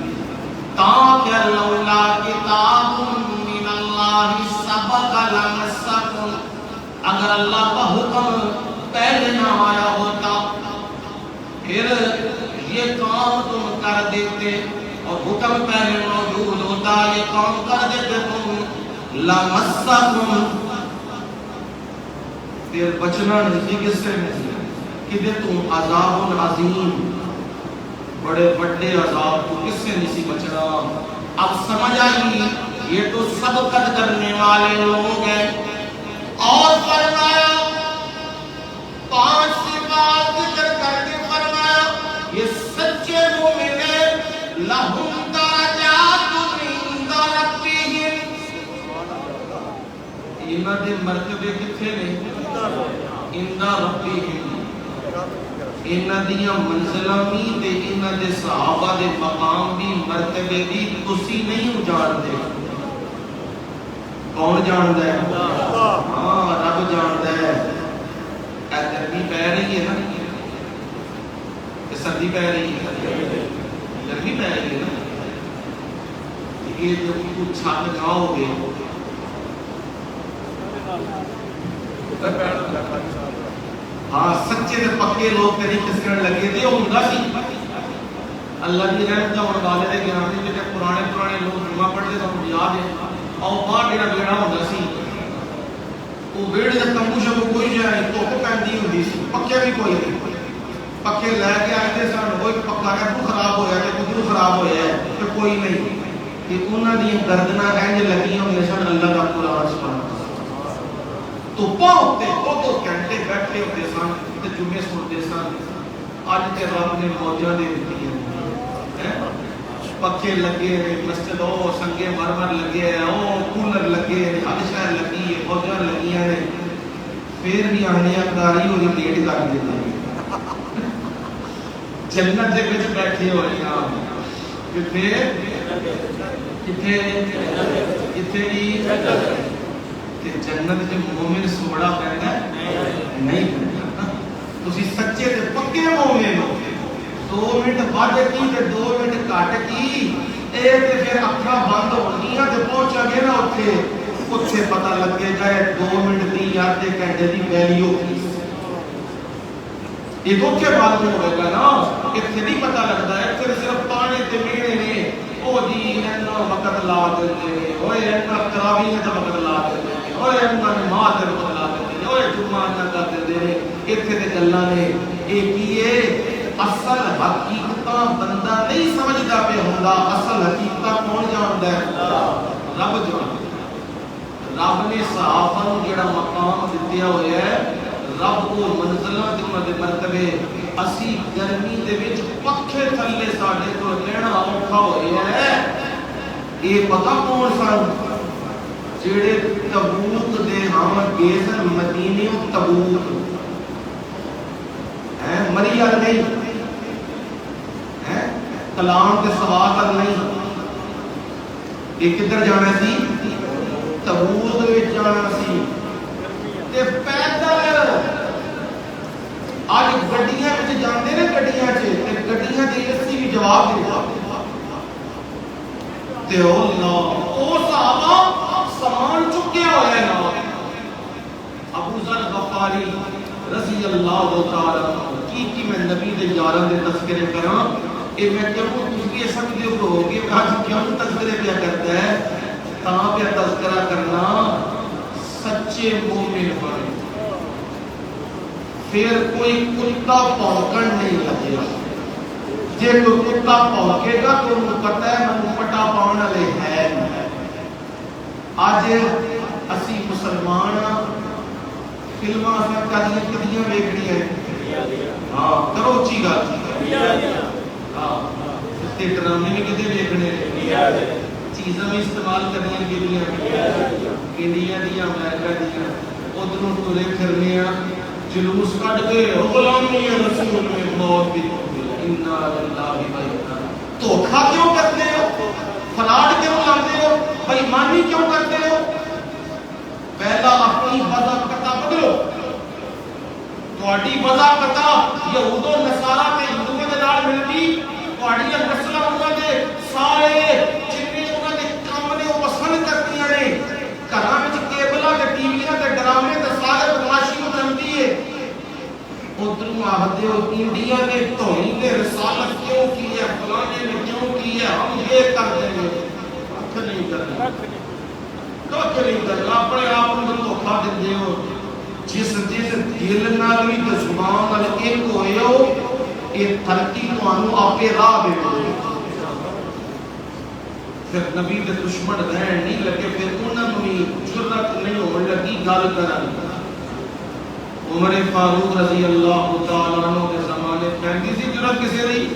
Speaker 1: تاکہ لولا کتاب من اللہ سبق لمسکم، اگر اللہ کا حکم پہلے نہ آیا ہوتا پھر یہ کام تم کر دیتے، اور حکم پہلے موجود ہوتا یہ کام کر دیتے تم، لمسکم، پھر بچنا نہیں کس سے نہیں، کہ دے تم عذاب عظیم، بڑے بڑے عذاب کو کس سے نہیں سی بچنا۔ اب سمجھ آئی یہ تو سبقت کرنے والے لوگ ہیں۔ اور فرمایا 5 صفات ذکر کر کے فرمایا یہ سچے مومن ہیں، لہم درجات عند ربہم، انہاں دے مرتبے کتنے نے؟ عند ربہم، انہاں دیاں منزلاں بھی تے انہاں دے صحابہ دے مقام بھی مرتبے بھی تسی نہیں جاندے۔ کون جاندا ہے؟ ہاں رب جاندا ہے۔ اے گرمی پہ رہی ہے نا، کہ سردی پہ رہی ہے؟ گرمی پہ رہی ہے نا، یہ جب کچھ چھت جاؤ گے ہاں سچے تے پکے لوگ تیری کسکن لگے تھے، وہ ہوندا سی اللہ کی رحمت ہونے والے دے گراں تے جڑے پرانے لوگ جمعہ پڑھتے تو یاد ہے، اور باہر جڑا بیڑا ہوندا سی وہ بیڑ دے تمبو شمو کوئی جائے دھوپ پیندی ہوندی سی، پکے بھی کوئی نہیں، پکے لے کے آئے تھے سن، کوئی پکا کہ خراب ہویا کہ کدھر خراب ہویا ہے کہ کوئی نہیں، کہ انہاں دی گردناں انج لگیاں ہوندیاں سن اللہ دا قرآن سبحان تو پاؤتے 2 گھنٹے بیٹھے ہوتے سن تے جمعے سنتے سن۔ اج تے رب نے موجاں دے دتی ہیں، پکے لگے ہیں مسجد، او سنگے مرمر لگے ہیں، او کولر لگے ہیں، ہر شہر لگی ہے، فوجاں لگیاں نے، پھر بھی آنے اقداری ہو لیٹ کر دیتے ہیں۔ جنت دے وچ بیٹھے ہوئے ہیں، کتنے کتنے کتنے دی جنت دے مومن سوڑا پہنا نہیں پہنا۔ تسی سچے تے پکے مومن ہو، 2 منٹ بعد کی تے 2 منٹ کٹ کی، اے تے پھر اکھاں بند ہونیاں تے پہنچا گے نا اوتھے اتنے پتہ لگے گا 2 منٹ کی یا تے گھنٹے کی ویلیو کی یہ تو اتنے معلوم ہوئے گا نا اتنے نہیں پتہ لگتا ہے پھر صرف پانے تے مینے نے او جی اینا وقت لا دیتے اوے اینا تراویح نے وقت لا دیتے اوے اینا نماز تے وقت لا دیتے اوے جمعہ نہ کر دیتے اتنے تے گلاں نے یہ کیے اصل حقیقت بندہ نہیں سمجھدا پہ ہوندا اصل حقیقت کون جاندا ہے رب جاندا رب نے صحابہ نوں جڑا مقام دتیا ہوا ہے رب کو منزلاں تے انہاں دے مرتبے اسی گرمی دے وچ پکھے تھلے ساڈے کول رہنا اوکھا ہویا ہے یہ پتہ کون سن جڑے تبوک دے ہم گئے سن مدینے تبوک مریا نہیں کلام کے سوال نہیں یہ کدھر جانا سی تبوک وچ جانا سی تے پیدل آج گڈیاں وچ جاندے نے گڈیاں تے گڈیاں دے اسی بھی جواب دیتا تے اللہ او صحابہ سامان چکے ہوئے نا ابو ذر غفاری رضی اللہ تعالی کی میں نبی دے یاراں دے تذکرے کراں اے میں کیوں تسی یہ سمجھدے ہو کہ آج کیوں تذکرے پیا کرتا ہے تاں پہ تذکرہ کرنا سچے مومن بنے پھر کوئی کتا پونکن نہیں لگے جے کوئی کتا پونکے گا تو انہوں پتہ ہے میں پٹا پاؤن والے ہے آج اسی مسلمان فلماں سے کدیاں ویکھنی ہے ہاں کرو اچھی گل ہاں تے ڈرامے بھی کدے ویکھنے چیزاں بھی استعمال کرنی گیلیاں انڈیا دیا امریکہ دیا ادھروں ٹورے پھرنے جلوس کٹ کے غلامی رسول میں موت بھی انا للہ و انا دھوکا کیوں کرتے ہو فراڈ کیوں لاتے ہو بےایمانی کیوں کرتے ہو پہلا اپنی وضع پتہ بدلو تہاڈی وضع پتہ یہود و نصارا تے ہندوؤں دے نال ملدی تہاڈیاں نسلاں انہاں دے سارے جننے انہاں دے کام نے وہ پسند کرتیاں نے گھراں وچ کیبلاں تے ٹی ویاں تے ڈرامے تے سارے بدماشی نوں چلدی ہے ادھروں آخدے ہو انڈیا نے توہین رسالت کیوں کی ہے فلانے نے کیوں کی ہے ہم یہ کر دیں گے کچھ نہیں کرنا کچھ نہیں کرنا اپنے آپ کو دھوکا دے ہو جس دل نال بھی تے زبان نال ایک ہوئے ہو یہ ترقی تانوں آپے راہ دے پھر نبی دے دشمن رہن نہیں لگے پھر انہاں نوں بھی جرأت نہیں ہون لگی گل کرن عمر فاروق رضی اللہ تعالی عنہ کے زمانے پہنی سی جرأت کسے دی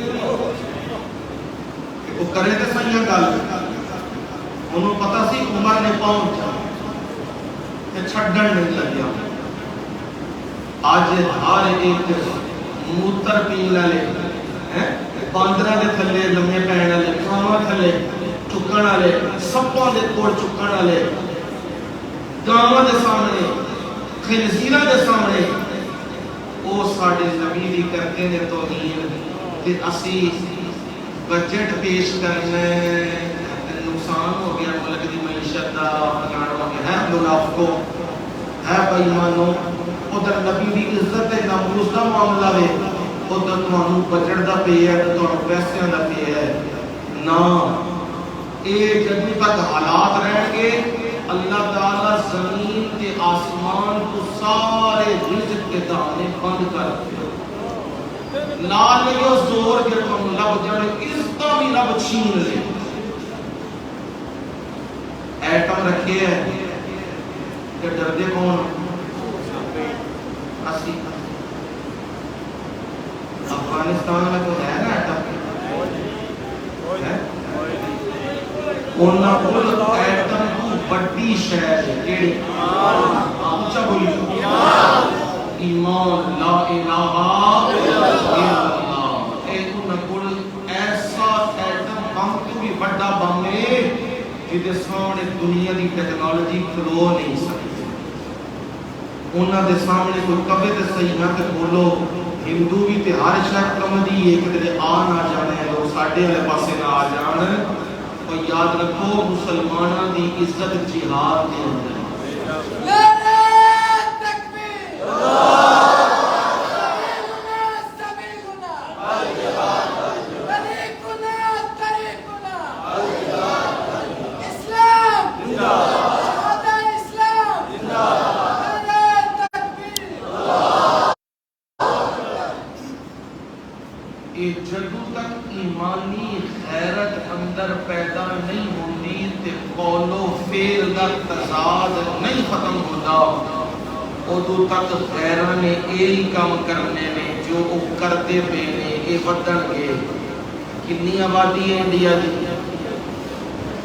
Speaker 1: وہ کرے تے سیاں گل انہوں پتہ سی عمر نے پہنچ جا تے چھڈن نہیں لگیا آج ہر ایک موتر پین والے باندراں دے تھلے لمے پین والے کھاواں تھلے چکن والے سپاں دے کول چکن والے گاواں دے سامنے خنزیراں دے سامنے او ساڈے نبی دی کرتے نے توہین تے اسی بجٹ پیش کرنا نقصان ہو گیا ملک دی معیشت دا فلانا ہو گیا ہے منافقو ہے بے ایمانو ادھر نبی دی عزت تے ناموس دا معاملہ وے ادھر تانوں بجٹ دا پے ہے تے تانوں پیسے دا پے ہے نا اے جدوں تک حالات رہن گے اللہ تعالی زمین تے آسمان کو سارے رزق کے دانے بند کر دے لال لگو زور کے تم لب جانے اس کا بھی رب چھین لے ایٹم رکھے ہے کہ ڈردے کون اسی افغانستان میں تو ہے نا ایٹم انہاں کول ایٹم کو بڑی شہر ہے کیڑی اونچا بولی ایمان لا الہ الا اللہ اے انہاں کول ایسا ایٹم بم تو بھی بڑا بم ہے جدے سامنے دنیا دی ٹیکنالوجی کھلو نہیں سکتی انہاں دے سامنے کوئی کبے تے صحیح نہ تے بولو ہندو بھی تے ہر شے کم دی ایک تے آ نہ جانے لوگ ساڈے والے پاسے نہ آ جان اور یاد رکھو مسلمانوں دی عزت جہاد دے اندر جدو تک ایمانی غیرت اندر پیدا نہیں ہوندی تے قول و فعل دا تضاد نہیں ختم ہوتا ادو تک غیران نے یہی کام کرنے میں جو وہ کرتے پے نے یہ بدن گے. کنی آبادی ہے انڈیا دی؟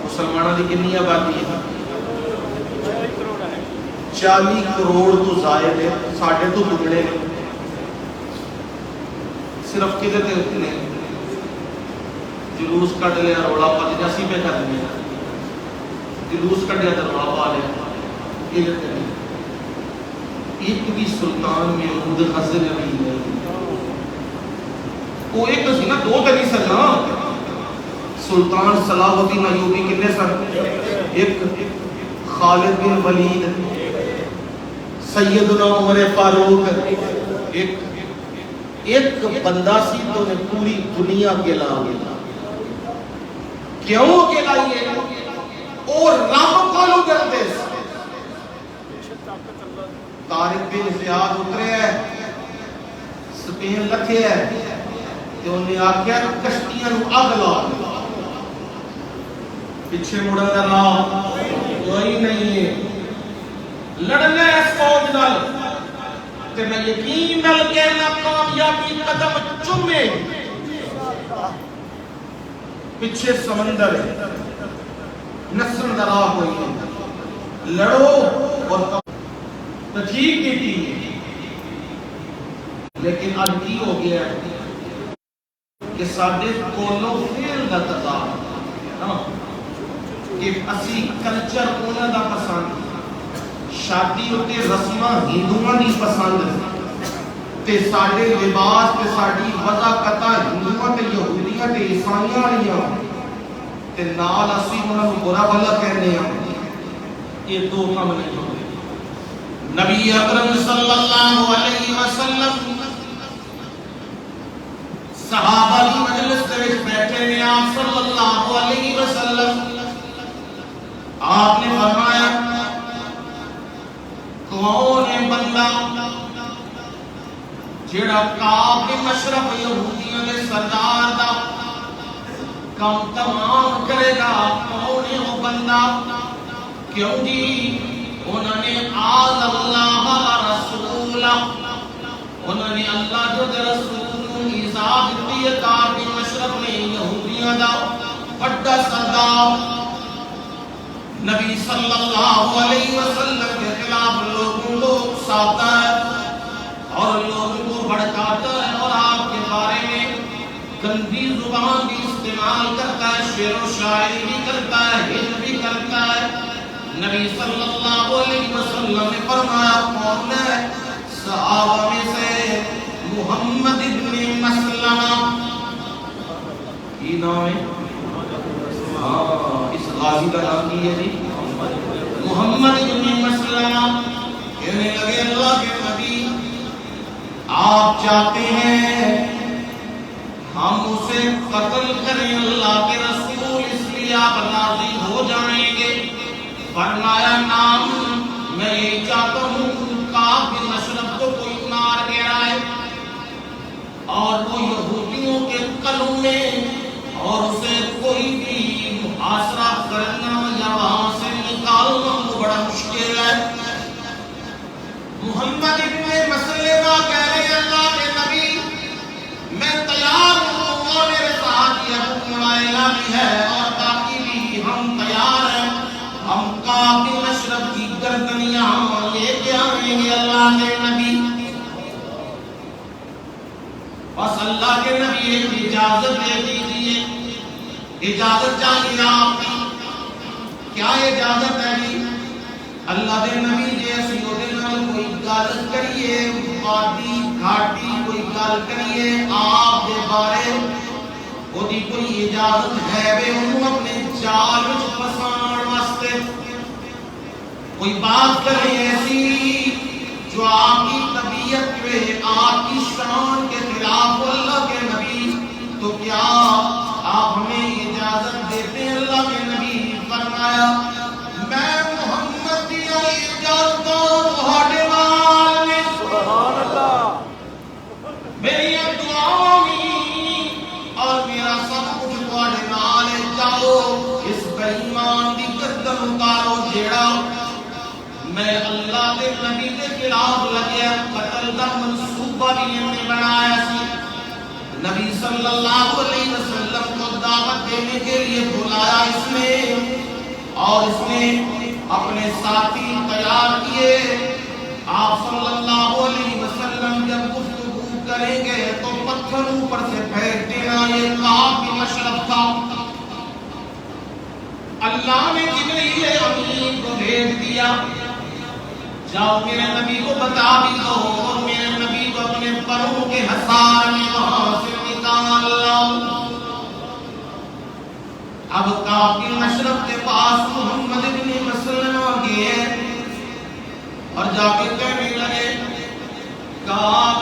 Speaker 1: مسلمانوں دی کنی آبادی ہے؟ 40 کروڑ تو زائد ہے. ساڑھے تو دگنے صرف کدے تے اتنے جلوس کٹ لیا روڑا پا دیا سی پہ کر دیا جلوس کٹ لیا تو روڑا پا لیا ایک بھی سلطان محمود خضر نہیں ہے. وہ ایک سی نا دو تری سنا سلطان صلاح الدین ایوبی کتنے سن؟ ایک خالد بن ولید سیدنا عمر فاروق ایک بندہ سی تو نے پوری دنیا کے لائی. کیوں کے لائیے؟ اور رب کو لو کرتے طارق بن زیاد اترے ہے سپین لکھے ہے تو انہیں آگیا کشتیاں نو اگ لا پیچھے مڑا دا کوئی نہیں ہے لڑنے اس فوج نال تے میں یقین نال کہنا کامیابی قدم چومے. پیچھے سمندر ہے نسل درا ہوئی ہے لڑو اور ٹھیک کی تھی لیکن اب کی ہو گیا کہ ساڈے کولوں فیل دا تضاد کہ اسی کلچر انہاں دا پسند شادی ہوتے رسمہ ہندوؤں دی پسند تے ساڈے لباس تے ساڈی وضاقتہ ہندوؤں تے یہودیاں تے عیسائیاں والیاں تے نال اسی انہاں نوں برا بھلا کہنے ہیں. یہ دو کام نہیں ہوتے. نبی اکرم صلی اللہ علیہ وسلم صحابہ کی مجلس میں بیٹھے ہیں آپ صلی اللہ علیہ وسلم آپ نے فرمایا کون ہے بندہ جڑا کعب کے مشرف یہودیوں نے سردار دا کام تمام کرے گا؟ کون ہے وہ بندہ؟ کیوں جی انہوں نے آز اللہ رسول انہوں نے اللہ جو رسول ایزاد دیئے کعب کے مشرف نے یہودیوں دا بڑا سردار نبی صلی اللہ علیہ وسلم کے خلاف لوگوں کو اکساتا ہے اور لوگوں کو بھڑکاتا ہے اور آپ کے بارے میں گندی زبان بھی استعمال کرتا ہے، شعر و شاعری بھی کرتا ہے، ہند بھی کرتا ہے. نبی صلی اللہ علیہ وسلم نے فرمایا کون ہے؟ صحابہ میں سے محمد ابن مسلمہ. یہ نام ہے اس غازی کا نام کی ہے جی محمد ابن مسلمہ. کہنے لگے اللہ کے نبی آپ چاہتے ہیں ہم اسے قتل کریں؟ اللہ کے رسول اس لیے آپ راضی ہو جائیں گے؟ فرمایا نام میں یہ چاہتا ہوں کعب بن اشرف کو کوئی مار گرائے اور وہ یہودیوں کے قلوں میں اور اسے کوئی بھی محاصرہ کرنا یا وہاں سے نکالنا وہ بڑا مشکل ہے. محمد ابن مسلمہ کہہ رہے ہیں اللہ کے نبی میں تیار ہوں اور میرے ساتھ یہ حکم اعلانی ہے اور باقی بھی ہم تیار ہیں. ہم کعب بن اشرف کی گردنیاں لے کے آئیں گے اللہ کے نبی. بس اللہ کے نبی ایک اجازت دے دیجئے. اجازت چاہیے آپ کی. کیا اجازت ہے جی؟ اللہ کے نبی جیسی کوئی گل کریے آدھی گھاٹی کوئی گل کریے آپ دے بارے وہ وہی کوئی اجازت ہے بے انہوں اپنے جال میں پسان واسطے کوئی بات کریں ایسی جو آپ کی طبیعت پہ آپ کی شان کے خلاف اللہ کے نبی، تو کیا آپ ہمیں اجازت دیتے ہیں؟ اللہ کے نبی فرمایا میں محمد کی اجازت تہاڈے نال میں، سبحان اللہ، میری دعا اور میرا سب کچھ تہاڈے نال ہے، جاؤ اس بے ایمان دی گردن اتارو جیڑا میں اللہ کے نبی کے خلاف لگیا قتل کا منصوبہ بھی انہیں بنایا سی۔ نبی صلی اللہ علیہ وسلم کو دعوت دینے کے لیے بلایا اس نے، اور اس نے اپنے ساتھی تیار کیے۔ آپ صلی اللہ علیہ وسلم جب گفتگو کریں گے تو پتھر اوپر سے پھینک دینا، یہ کافی مشرف تھا۔ اللہ نے جبریل امین کو بھیج دیا، جاؤ میرے نبی کو بتا بھی دو، اور میرے نبی کو اپنے پروں کے حصار میں وہاں سے نکال لاؤ۔ اب کافی مشرف کے پاس محمد بن مسلمہ گئے اور جا کے کہنے لگے کعب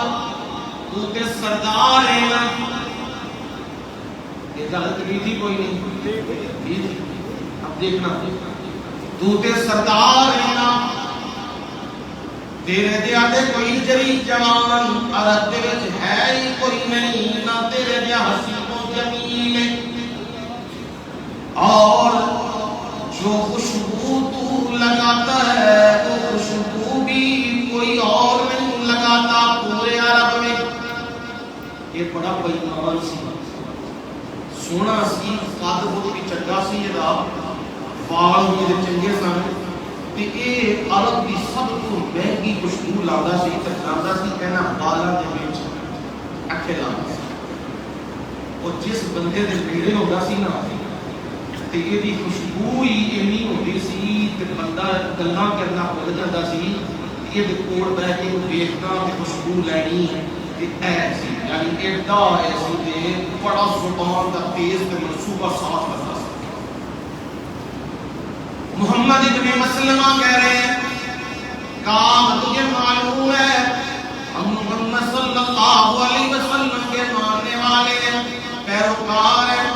Speaker 1: تو کے سردار ہے نا، یہ غلط بھی تھی کوئی نہیں، اب دیکھنا تو کے سردار ہے نا، تیرے دیاتے کوئی جری جوان عرب دے وچ ہے ہی کوئی نہیں، نہ تیرے دیا حسین و جمیل، اور جو خوشبو تو لگاتا ہے وہ خوشبو بھی کوئی اور نہیں لگاتا پورے عرب میں۔ یہ بڑا بے ایمان سی، سونا سی، قد بہت بھی چنگا سی، وال میرے چنگے سن، یہ عرب کی سب کو مہنگی خوشبو لاتا سی، لاتا سی کہنا بالاں دے وچ اکھے لاتا سی، اور جس بندے دے نیڑے ہوندا سی نا تے یہ دی خوشبو ہی اینی ہوندی سی تے بندہ گلاں کرنا بھول جاندا سی، یہ دے کول بیٹھ کے دیکھنا تے خوشبو لینی تے ایسی، یعنی ایڈا ایسی تے بڑا زبان دا تیز تے منصوبہ ساتھ کرتا سی۔ محمد ابن مسلمہ کہہ رہے ہیں کام تجھے معلوم ہے ہم محمد صلی اللہ علیہ وسلم کے ماننے والے ہیں، پیروکار ہیں،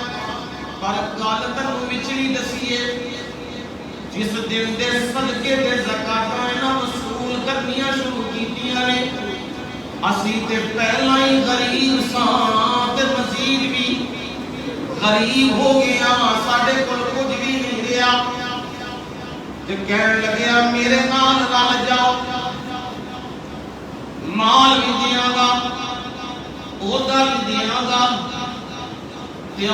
Speaker 1: پر گل تینوں وچلی دسیے جس دن دے صدقے دے زکاتاں انہاں وصول کرنیاں شروع کیتیاں نے، اسی تے پہلا ہی غریب ساں تے مزید بھی غریب ہو گیا، ساڈے کول کچھ بھی نہیں رہیا، تے کہن لگیا میرے نال رل جاؤ، مال بھی دیاں گا، عہدہ بھی دیاں گا، تے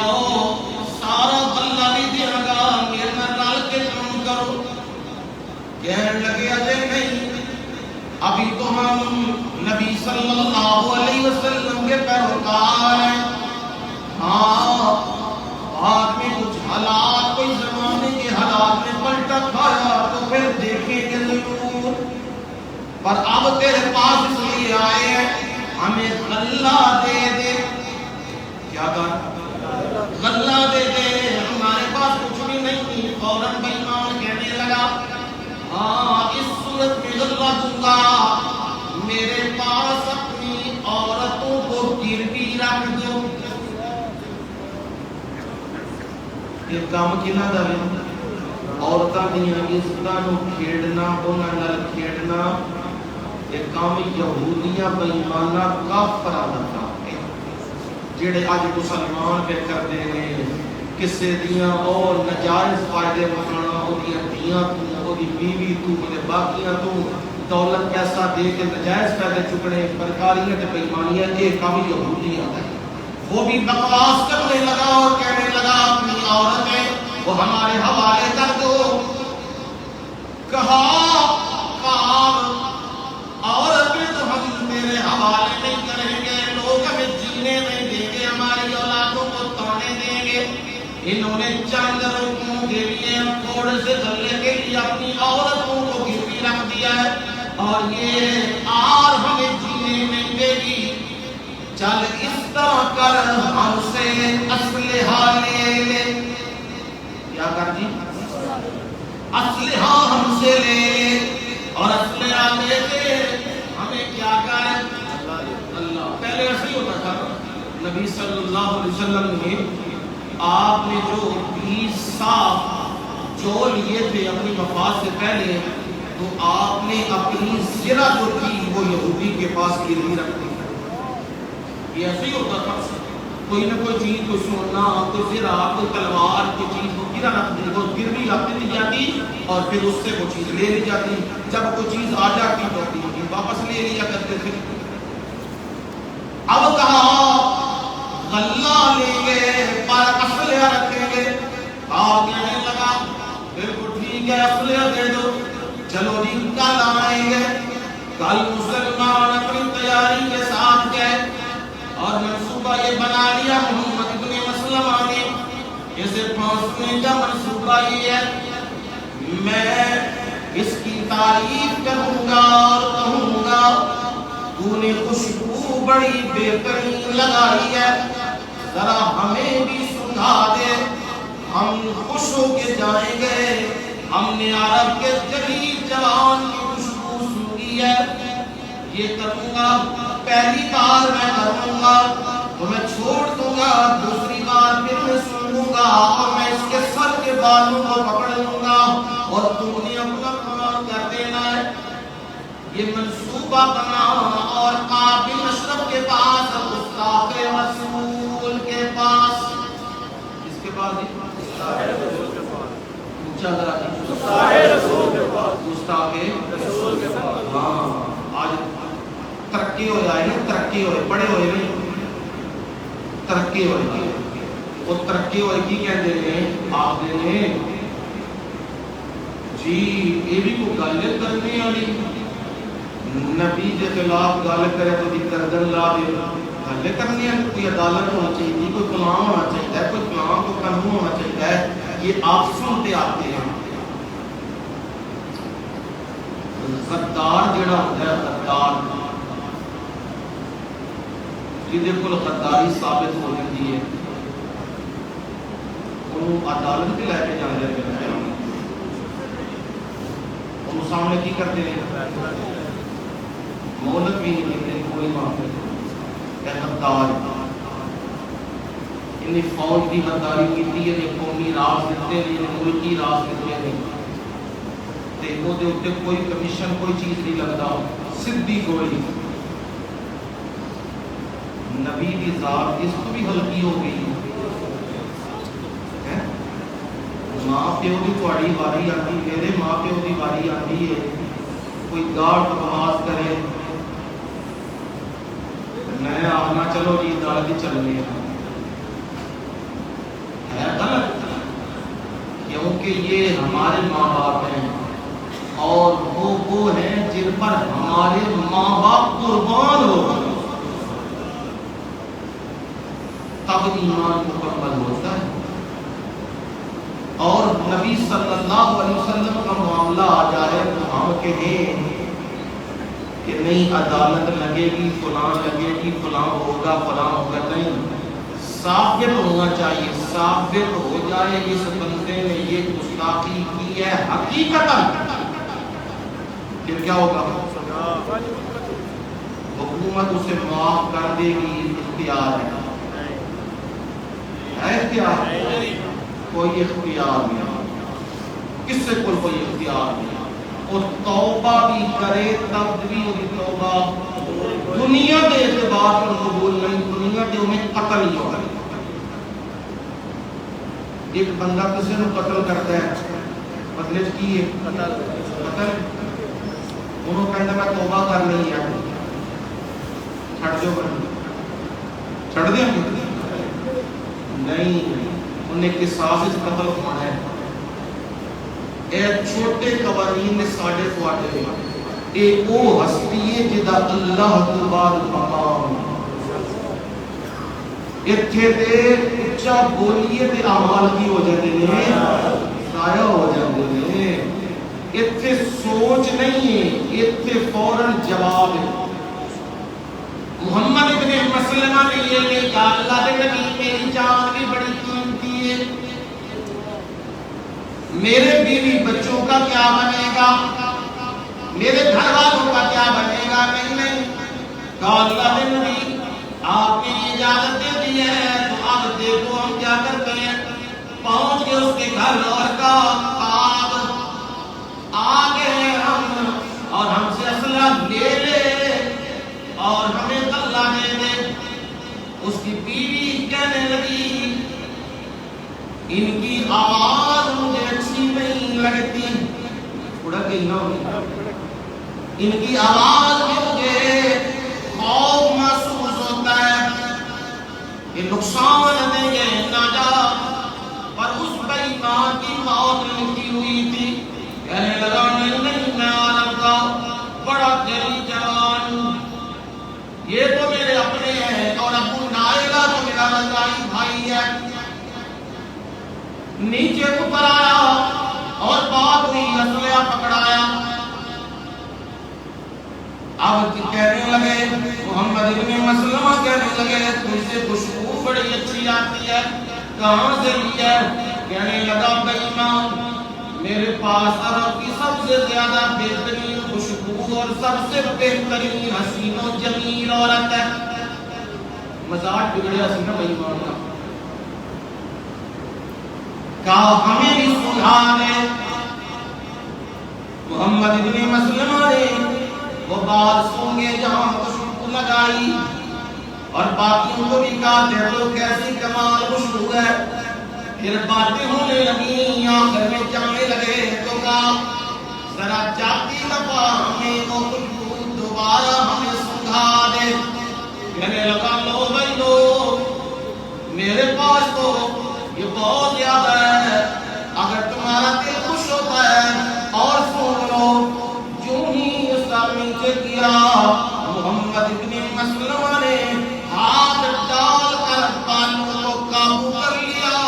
Speaker 1: سارا غلہ بھی دیاں گا، میرے نال رل کے کام کرو۔ کہن لگیا جے نہیں، ابھی تو ہم نبی صلی اللہ علیہ وسلم کے پیروکار ہیں، ہاں بعد میں کچھ حالات کوئی زمانے کے حالات میں پلٹا کھایا تو پھر دیکھیں گے ضرور، پر اب تیرے پاس اس لیے آئے ہیں ہمیں غلہ دے دے، کیا کہا غلہ دے دے، ہمارے پاس کچھ بھی نہیں۔ فوراً بے ایمان کہنے لگا ہاں اس صورت میں غلہ دوں گا، میرے پاس اپنی عورتوں کو گروی رکھ دو۔ یہ کام کنا دا ہے؟ عورتاں دیاں عزتاں نو کھیڑنا، انہاں نال کھیڑنا، یہ کام یہودیاں بے ایماناں کافراں دا کام ہے، جڑے اج مسلمان پہ کردے نے، کسے دیاں اور نجائز فائدے اٹھانا، اودیاں دھیاں تو، اودی بیوی تو، اودے باقیاں تو دولت پیسہ دے کے نجائز فائدے چکنے، پرکاریاں تے بے ایمانیاں، یہ کام یہودیاں دا ہے۔ وہ بھی بکواس کرنے لگا اور کہنے لگا اپنی عورتیں وہ ہمارے حوالے کر دو۔ کہا کام عورتیں تو ہم میرے حوالے نہیں کریں گے، لوگ ہمیں جینے نہیں دیں گے، ہماری اولادوں کو تانے دیں گے۔ انہوں نے چند روپوں کے لیے تھوڑے سے غلے کے لیے اپنی عورتوں کو گروی رکھ دیا ہے، اور یہ آر ہمیں جینے نہیں دے گی، چل اس طرح کر ہم سے اسلحہ لے لے. کیا کر جی؟ اسلحہ ہم سے لے لے اور اسلحہ لے کے ہمیں کیا کرے؟ اللہ. پہلے ایسے ہی ہوتا تھا نبی صلی اللہ علیہ وسلم نے آپ نے جو 20 صاف جو لیے تھے اپنی وفات سے پہلے تو آپ نے اپنی زرہ جو تھی وہ یہودی کے پاس گروی رکھ دی. یہ ایسے ہی ہوتا تھا کوئی نہ کوئی چیز کوئی سونا کوئی زرہ کوئی تلوار کوئی چیز وہ گرا رکھ دی وہ گروی رکھ دی جاتی اور پھر اس سے وہ چیز لے لی جاتی. جب کوئی چیز آ جاتی تو واپس لے لیا کرتے تھے. اب کہا غلہ لیں گے پر اسلحہ رکھیں گے. آپ کہنے لگا بالکل ٹھیک ہے اسلحہ دے دو. چلو جی کل آئیں گے. کل مسلمان اپنی تیاری کے ساتھ گئے اور منصوبہ یہ بنا لیا محمد ابن مسلمہ نے اسے پہنچنے کا منصوبہ یہ ہے میں اس کی تعریف کروں گا اور کہوں گا تو نے خوشبو بڑی بہترین لگائی ہے ذرا ہمیں بھی سنگھا دے ہم خوش ہو کے جائیں گے. ہم نے عرب کے جلیل جوان کی خوشبو سنگی ہے. یہ کروں گا پہلی بار میں کروں گا تو میں چھوڑ دوں گا دوسری بار پھر میں سنوں گا اور میں اس کے سر کے بالوں کو پکڑ لوں گا اور تم نے اپنا کام کر دینا ہے. یہ منصوبہ بنا اور قابل اشرف کے پاس گستاخ رسول کے پاس اس کے بعد آج ترقی ہو جائے نا ترقی ہوئے بڑے ہوئے نہیں ترقی ہوئے وہ ترقی ہوئے کی کہتے ہیں آپ نے جی یہ بھی کوئی گل کرنے والی نبی کے خلاف گل کرے تو گردن لا دے گل کرنی ہے. کوئی عدالت ہونا چاہیے کوئی قانون ہونا چاہیے کوئی قانون کو قانون ہونا چاہیے. یہ آپ سنتے آتے ہیں غدار جڑا ہوتا ہے غدار جہدے کول غداری ثابت ہو جاتی ہے انہوں عدالت کے لے کے جانے لگے انہوں سامنے کی کرتے ہیں مہلت بھی نہیں دیتے کوئی معافی کہ غدار انہیں فوج کی غداری کی ہے انہیں قومی راز دیتے ہیں انہیں ملکی راز دیتے ہیں وہ دے اتے کوئی کمیشن کوئی چیز نہیں لگتا سدھی گولی. نبی کی ذات اس کو بھی ہلکی ہو گئی ماں پیو کی تھوڑی واری آتی میرے ماں پیو کی واری آتی ہے کوئی گاڑ بکواس کرے میں آنا چلو جی دال کی چلنے ہے غلط کیونکہ یہ ہمارے ماں باپ ہیں اور وہ ہیں جن پر ہمارے ماں باپ قربان ہو تب ایمان مکمل ہوتا ہے. اور نبی صلی اللہ علیہ وسلم کا معاملہ آ جائے تو ہم کہیں کہ نہیں عدالت لگے گی فلاں لگے گی فلاں ہوگا نہیں. ثابت ہونا چاہیے ثابت ہو جائے اس بندے نے یہ گستاخی کی ہے حقیقت پھر کیا ہوگا حکومت اسے معاف کر دے گی. اختیار ہے اختیار کوئی اختیار نہیں کس سے کوئی اختیار نہیں. اور توبہ بھی کرے تب بھی وہی توبہ دنیا کے اعتبار پر قبول نہیں دنیا کے انہیں قتل ہی ہوگا. ایک بندہ کسی نے قتل کرتا ہے بدلے کی ہے قتل انہوں کہنا میں توبہ کر نہیں ہے چھڑ جو چھڑ دیا نہیں انہیں قصاص قتل ہونا ہے. اے چھوٹے قوانین نے ساڑھے تواڈے اے او ہستی ہے جدا اللہ تو بعد مقام اتھے دے اچھا بولیے دے اعمال کی ہو جاتے ہیں ضائع ہو جاتے ہیں. اتھے سوچ نہیں ہے اتھے فوراً جواب ہے. محمد ابن مسلمہ نے یہ نہیں کہا اللہ کے نبی میری جان بھی بڑی قیمتی ہے، میرے بیوی بچوں کا کیا بنے گا، میرے گھر والوں کا کیا بنے گا؟ نہیں کہا اللہ کے نبی آپ نے اجازت دے دی ہے تو اب دیکھو ہم کیا کرتے ہیں۔ پہنچ کے اس کے گھر اور کا آپ آگے ہم اور ہم سے اسلحہ لے لے اور ہمیں غلہ دے دے۔ اس کی بیوی کہنے لگی ان کی آواز مجھے اچھی نہیں لگتی، تھوڑا کہنا ہوگا، ان کی آواز میں مجھے خوف محسوس ہوتا ہے کہ نقصان دیں گے نہ جا۔ پر اس بے ایمان کی موت لکھی ہوئی تھی، کہنے لگا نہیں میں عالم کا بڑا دلی جوان ہوں، یہ تو میرے اپنے ہیں اور ابو نائلہ تو میرا رضائی بھائی ہے۔ نیچے اتر آیا اور بات ہوئی، اسلحہ پکڑایا۔ اب کہنے لگے محمد ابن مسلمہ کہنے لگے تجھ سے خوشبو بڑی اچھی آتی ہے، کہاں سے لی ہے؟ کہنے لگا بے ایمان میرے پاس عرب کی سب سے زیادہ بہترین خوشبو اور سب سے بہترین حسین و جمیل عورت ہے۔ مزاج بگڑیا سی نا بے ایمان کا، کہا ہمیں بھی سنا دے۔ محمد ابن مسلمہ نے وہ بات سن کے جہاں خوشبو لگائی اور باقیوں کو بھی کہا دیکھو کیسی کمال خوشبو ہے۔ پھر باتیں ہونے لگی، آخر میں جانے لگے تو کہا ذرا جاتی دفعہ ہمیں وہ خوشبو دوبارہ ہمیں سنگھا دے۔ کہنے لگا لو بھائی لو، میرے پاس تو یہ بہت زیادہ ہے، اگر تمہارا دل خوش ہوتا ہے اور سن لو۔ جو ہی اس کا نیچے کیا محمد ابن مسلمہ نے ہاتھ ڈال کر بالوں کو قابو کر لیا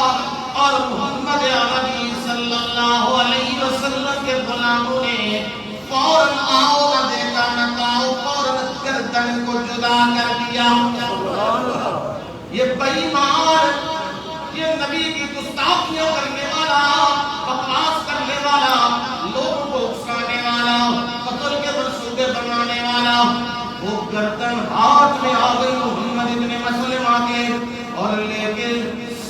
Speaker 1: اور محمد عربی صلی اللہ علیہ وسلم کے غلاموں نے فوراً آؤ نہ دیکھا نہ کہا، فوراً گردن کو جدا کر دیا۔ یہ بے ایمان، یہ نبی کی گستاخیاں کرنے والا، بکواس کرنے والا، لوگوں کو اکسانے والا، قتل کے منصوبے بنانے والا، وہ گردن ہاتھ میں آ گئی محمد ابن مسلمہ کے اور لے کے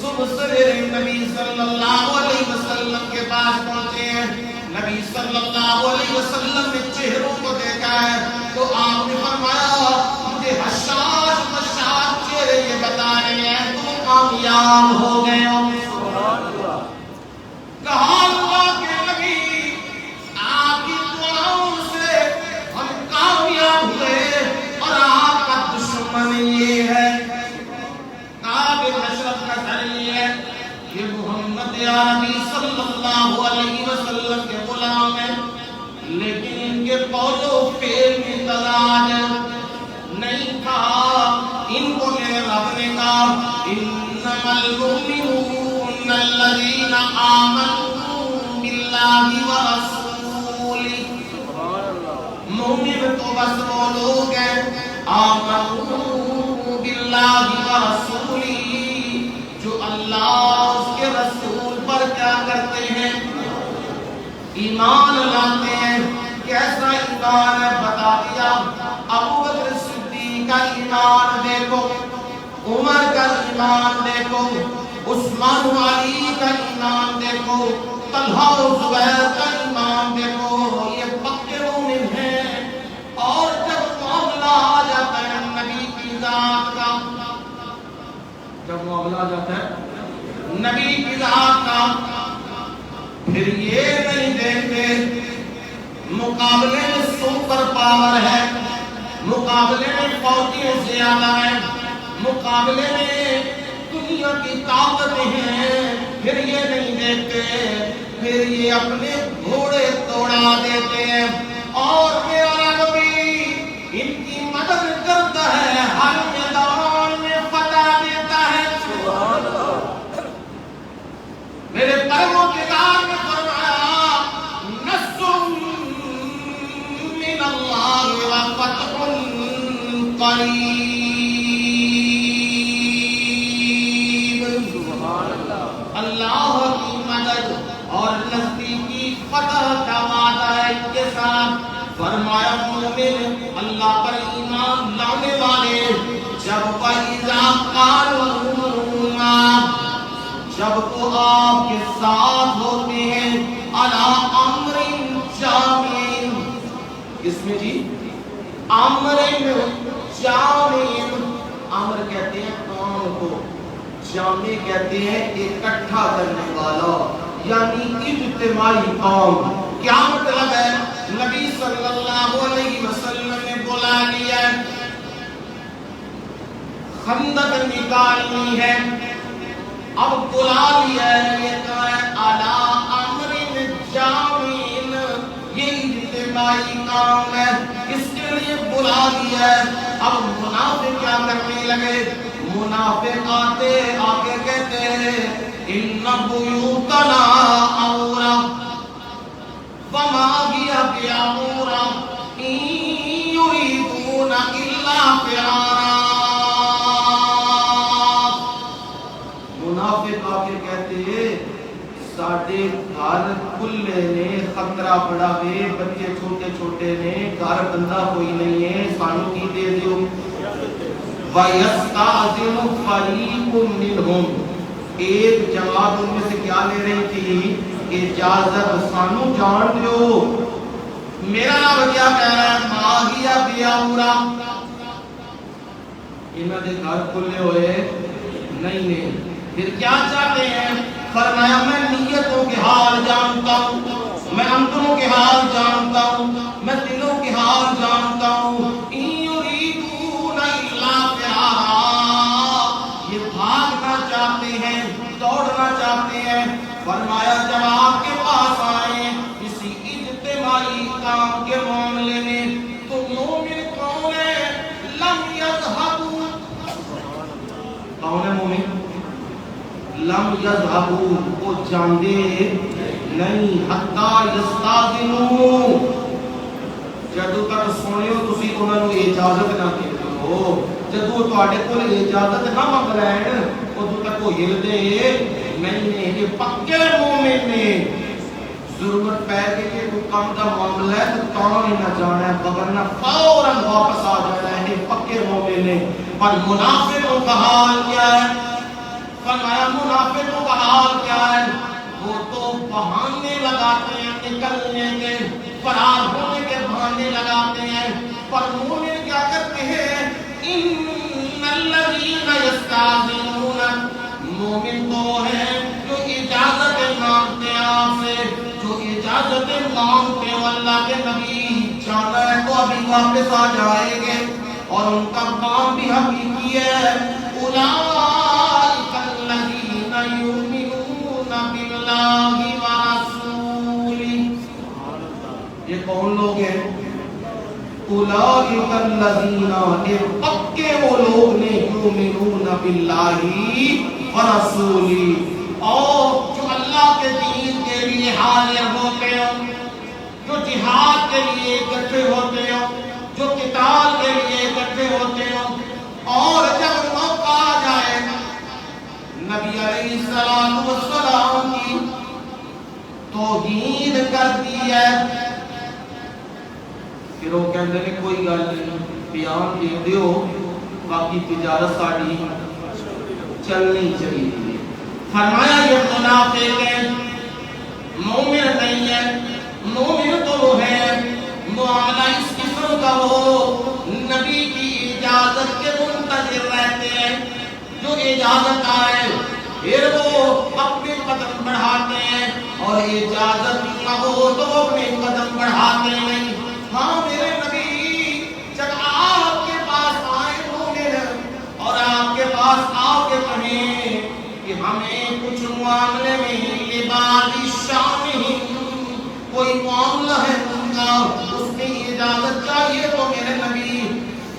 Speaker 1: صبح سویرے نبی صلی اللہ علیہ وسلم کے پاس پہنچے ہیں۔ نبی صلی اللہ علیہ وسلم نے چہروں کو دیکھا ہے تو آپ نے فرمایا مجھے حشاش مشاش چہرے یہ بتا رہے ہیں تم کامیاب ہو گئے ہو۔ کہا اللہ کے نبی آپ کی دعاؤں سے ہم کامیاب ہوئے اور آپ کا دشمن یہ ہے، کعب اشرف کا گھر یہ ہے، یہ محمد عربی صلی اللہ علیہ وسلم کے غلام ہیں، لیکن ان کے قول و فعل میں تضاد نہیں تھا۔ ان کو میرے رب نے کہا انما المؤمنون الذین آمنوا باللہ ورسولہ، مومن تو بس وہ لوگ ہیں آمنوا باللہ ورسولہ جو اللہ اس کے رسول پر کیا کرتے ہیں؟ ایمان لاتے ہیں۔ کیسا ایمان ہے بتا دیا۔ ابو بکر صدیق کا ایمان دیکھو، عمر کا ایمان دیکھو، عثمان و علی کا ایمان دیکھو، طلحہ و زبیر کا ایمان دیکھو، یہ پکے مومن ہیں۔ اور جب معاملہ آ جاتا ہے نبی کی ذات کا، جب معاملہ آ جاتا ہے نبی کی ذات کا، پھر یہ نہیں دیکھتے مقابلے میں سپر پاور ہے، مقابلے میں فوجی زیادہ ہے، مقابلے میں دنیا کی طاقتیں ہیں، پھر یہ نہیں دیکھتے، پھر یہ اپنے گھوڑے توڑا دیتے ہیں اور میرا نبی ان کی مدد کرتا ہے، ہر میدان میں فتح دیتا ہے۔ میرے پروردگار نے فرمایا نصر من اللہ و فتح قریب۔ اللہ کی مدد اور نزدیکی فتح کا وعدہ ہے کے ساتھ۔ فرمایا مومن اللہ پر ایمان لانے والے جب وَإِذَا قَالُوا جب وہ آپ کے ساتھ ہوتے ہیں عَلَىٰ أَمْرٍ جَامِعٍ، کس میں جی؟ امر جامع، امر کہتے ہیں کام کو، جامع کہتے ہیں اکٹھا کرنے والا، یعنی اجتماعی کام۔ کیا مطلب ہے؟ نبی صلی اللہ علیہ وسلم نے بلا لیا، خندق نکالنی ہے، اب بلا لیا ہے، یہ کہا ہے علی امر جامع، یہ اجتماعی کام ہے، اس کے لیے بلا لیا ہے۔ اب منافق کیا کرنے لگے؟ منافق آتے آگے کہتے ہیں ان بیوتنا عورہ وما هي بعورة إن يريدون إلا فرارا۔ منافق آکے کہتے ہیں ساڑھے گھر کھلے نے، خطرہ پڑا ہوئے، بچے چھوٹے چھوٹے نے، گھر بندہ کوئی نہیں ہے، سانو کی دے دیو۔ وَيَسْتَأْذِنُ فَرِيقٌ مِّنْهُمْ، ایک جماعت ان میں سے کیا لے رہی تھی؟ اجازت سانو جان دیو۔ میرا نام کیا کہہ رہا ہے؟ ماہیہ بیاورا، انہوں نے گھر کھلے ہوئے نہیں نے، پھر کیا چاہتے ہیں؟ فرمایا میں نیتوں کے حال جانتا ہوں، میں اندروں کے حال جانتا ہوں، میں دلوں کے حال جانتا ہوں۔ ان یریدون الا فرارا، یہ بھاگنا چاہتے ہیں، دوڑنا چاہتے ہیں۔ فرمایا جب آپ کے پاس آئے اسی اجتماعی کام کے معاملے میں تو مومن کون ہے؟ لم یذہبوا، کون ہے مومن؟ لم یذہبوا، وہ جاندے نہیں، حتی یستاذنوا، جدو تک سنیو تسی انہوں نے اجازت نہ دیتے ہو، جدو تواڈے کول اجازت نہ منگ رہے ہیں ادو تک وہ ہلدے نہیں۔ یہ پکے مومن نے ضرورت پہ کے کہ کوئی کام کا معاملہ ہے تو کام ہی نہ جانا ہے، بغرنا فوراً واپس آ جانا ہے، یہ پکے مومن نے۔ پر منافقوں کا حال کیا ہے؟ فرمایا منافقوں کا حال کیا ہے؟ وہ تو بہانے لگاتے ہیں نکلنے کے، فرار ہونے کے بہانے لگاتے ہیں، پر مومن کیا کرتے ہیں؟ ان الذین یستاذنون، مومن تو ہے جو اجازت مانگتے ہیں آپ سے، جو اجازت مانگتے ہیں اللہ کے نبی جانا ہے تو ابھی واپس آ جائیں گے، اور ان کا کام بھی حقیقی ہے۔ اولئک الذین یؤمنون باللہ ورسولہ، یہ کون لوگ ہیں؟ اولئک الذین، یہ پکے وہ لوگ نے، یؤمنون باللہ ورسولہ، اور جو اللہ کے دین کے لیے حاضر ہوتے ہوں، جو جہاد کے لیے اکٹھے ہوتے ہوں، جو قتال کے لیے اکٹھے ہوتے ہوں، اور جب موقع آ جائے نبی علیہ السلام کی توہین کر دی ہے، پھر وہ کہتے ہیں کوئی گل نہیں، بیان دے دیو، باقی تجارت ساڑی چلنی چاہیے۔ فرمایا یہ منافق ہے، مومن نہیں ہے۔ مومن تو وہ ہے معاملہ اس قسم کا ہو نبی کی اجازت کے منتظر رہتے ہیں، جو اجازت آئے پھر وہ اپنے قدم بڑھاتے ہیں، اور اجازت نہ ہو تو وہ اپنے قدم بڑھاتے نہیں۔ ہاں میرے نبی جب آپ کے پاس آئے مومن اور آپ کے پاس آ کے کہیں کہ ہمیں کچھ معاملے میں لباس شان ہی کوئی معاملہ ہے ان کا، اس کی اجازت چاہیے تو میرے نبی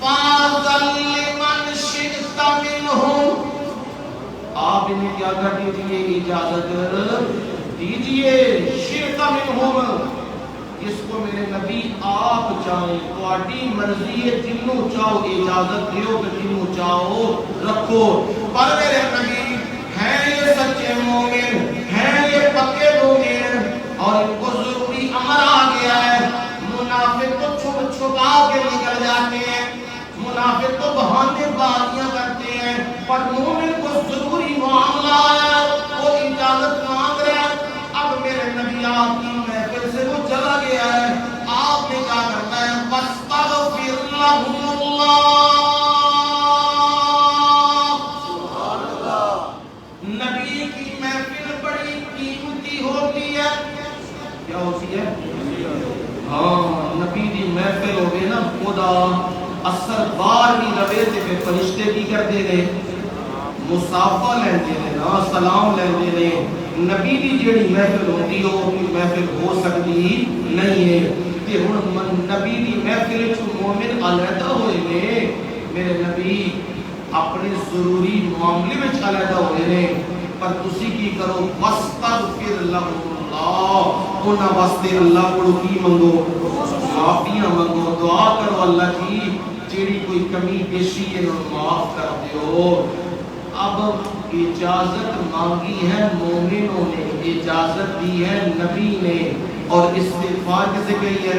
Speaker 1: فاضل لمن شئت منہم، آپ انہیں کیا کر دیجئے؟ اجازت دیجئے، شئت منہم، جس کو میرے نبی آپ چاہیں، تواڈی مرضی ہے، جنوں چاہو اجازت دیو تو جنوں چاہو رکھو۔ پر میرے نبی ہیں یہ سچے مومن، ہیں یہ پکے مومن، اور ان کو ضروری امر آ گیا ہے۔ منافق تو چھپ چھپا کے نکل جاتے ہیں، منافق تو بہانے بازیاں کرتے ہیں، پر مومن کو ضروری معاملہ ہے، وہ اجازت مانگ رہا ہے۔ اب میرے نبی آپ کی محفل سے وہ چلا گیا ہے، آپ نے کیا کرنا ہے؟ وَاسْتَغْفِرْ لَهُمُ اللَّهُ۔ نبی کی محفل بڑی قیمتی ہوتی ہے، کیا ہوتی ہے؟ ہاں، نبی دی محفل ہوگی نا، خدا اثر بار بھی رویتے پہ فرشتے کی کر دے گئے، مصافہ لین دے گئے نا، سلام لین دے گئے۔ نبی دی جیڑی محفل ہوتی ہو اپنی محفل ہو سکتی نہیں ہے کہ ہن نبی دی محفل چ مومن علیحدہ ہوئے نے، میرے نبی اپنے ضروری معاملے میں علیحدہ ہوئے نے، پر تسی کی کرو؟ وَاسْتَغْفِرْ لَهُمُ اللَّهُ، انہاں واسطے اللہ کو کی منگو؟ معافیاں منگو، دعا کرو اللہ کی جیڑی کوئی کمی پیشی ہے انہوں معاف کر دیو۔ اب اجازت مانگی ہے مومنوں نے، اجازت دی ہے نبی نے، اور استغفار کسے کہی ہے؟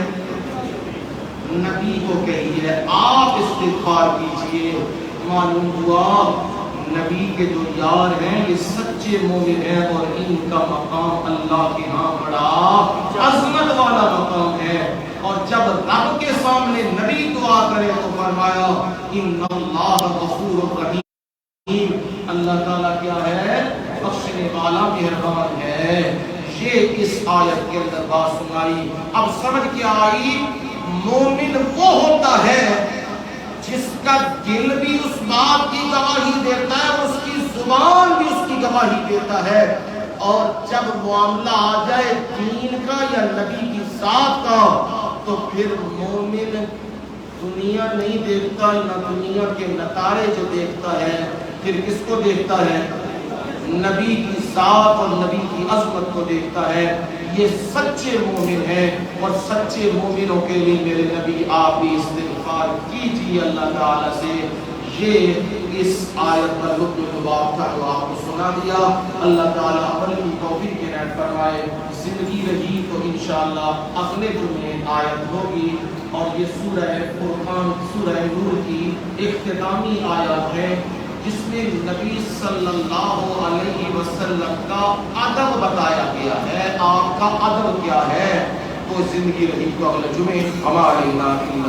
Speaker 1: نبی کو کہی ہے، آپ استغفار کیجئے۔ معلوم ہوا نبی کے جو یار ہیں یہ سچے مومن ہیں، اور ان کا مقام اللہ کے ہاں بڑا عظمت والا مقام ہے۔ اور جب رب کے سامنے نبی دعا کرے تو فرمایا ان اللہ غفور رحیم، اللہ تعالیٰ کیا ہے؟ بخشنے والا مہربان ہے۔ یہ اس آیت کے اندر بات سنائی۔ اب سمجھ کے آئی، مومن وہ ہوتا ہے جس کا دل بھی اس بات کی گواہی دیتا ہے، اس کی زبان بھی اس کی گواہی دیتا ہے، اور جب معاملہ آ جائے دین کا یا نبی کی ذات کا تو پھر مومن دنیا نہیں دیکھتا، نہ دنیا کے نتارے جو دیکھتا ہے، پھر کس کو دیکھتا ہے؟ نبی کی ذات اور نبی کی عظمت کو دیکھتا ہے۔ یہ سچے مومن ہیں، اور سچے مومنوں کے لیے میرے نبی آپ بھی استغفار کیجیے اللہ تعالیٰ سے۔ یہ اس آیت پر لطف لباب تھا جو آپ کو سنا دیا۔ اللہ تعالیٰ عمل کی توفیق عنایت فرمائے۔ زندگی رہی تو انشاءاللہ اگلے جمعے آیت ہوگی، اور یہ سورہ فرقان، سورہ نور کی اختتامی آیات ہے، جس میں نبی صلی اللہ علیہ وسلم کا ادب بتایا گیا ہے۔ آپ کا ادب کیا ہے؟ تو زندگی رہی تو اگلے جمعے ہمارے ناظرین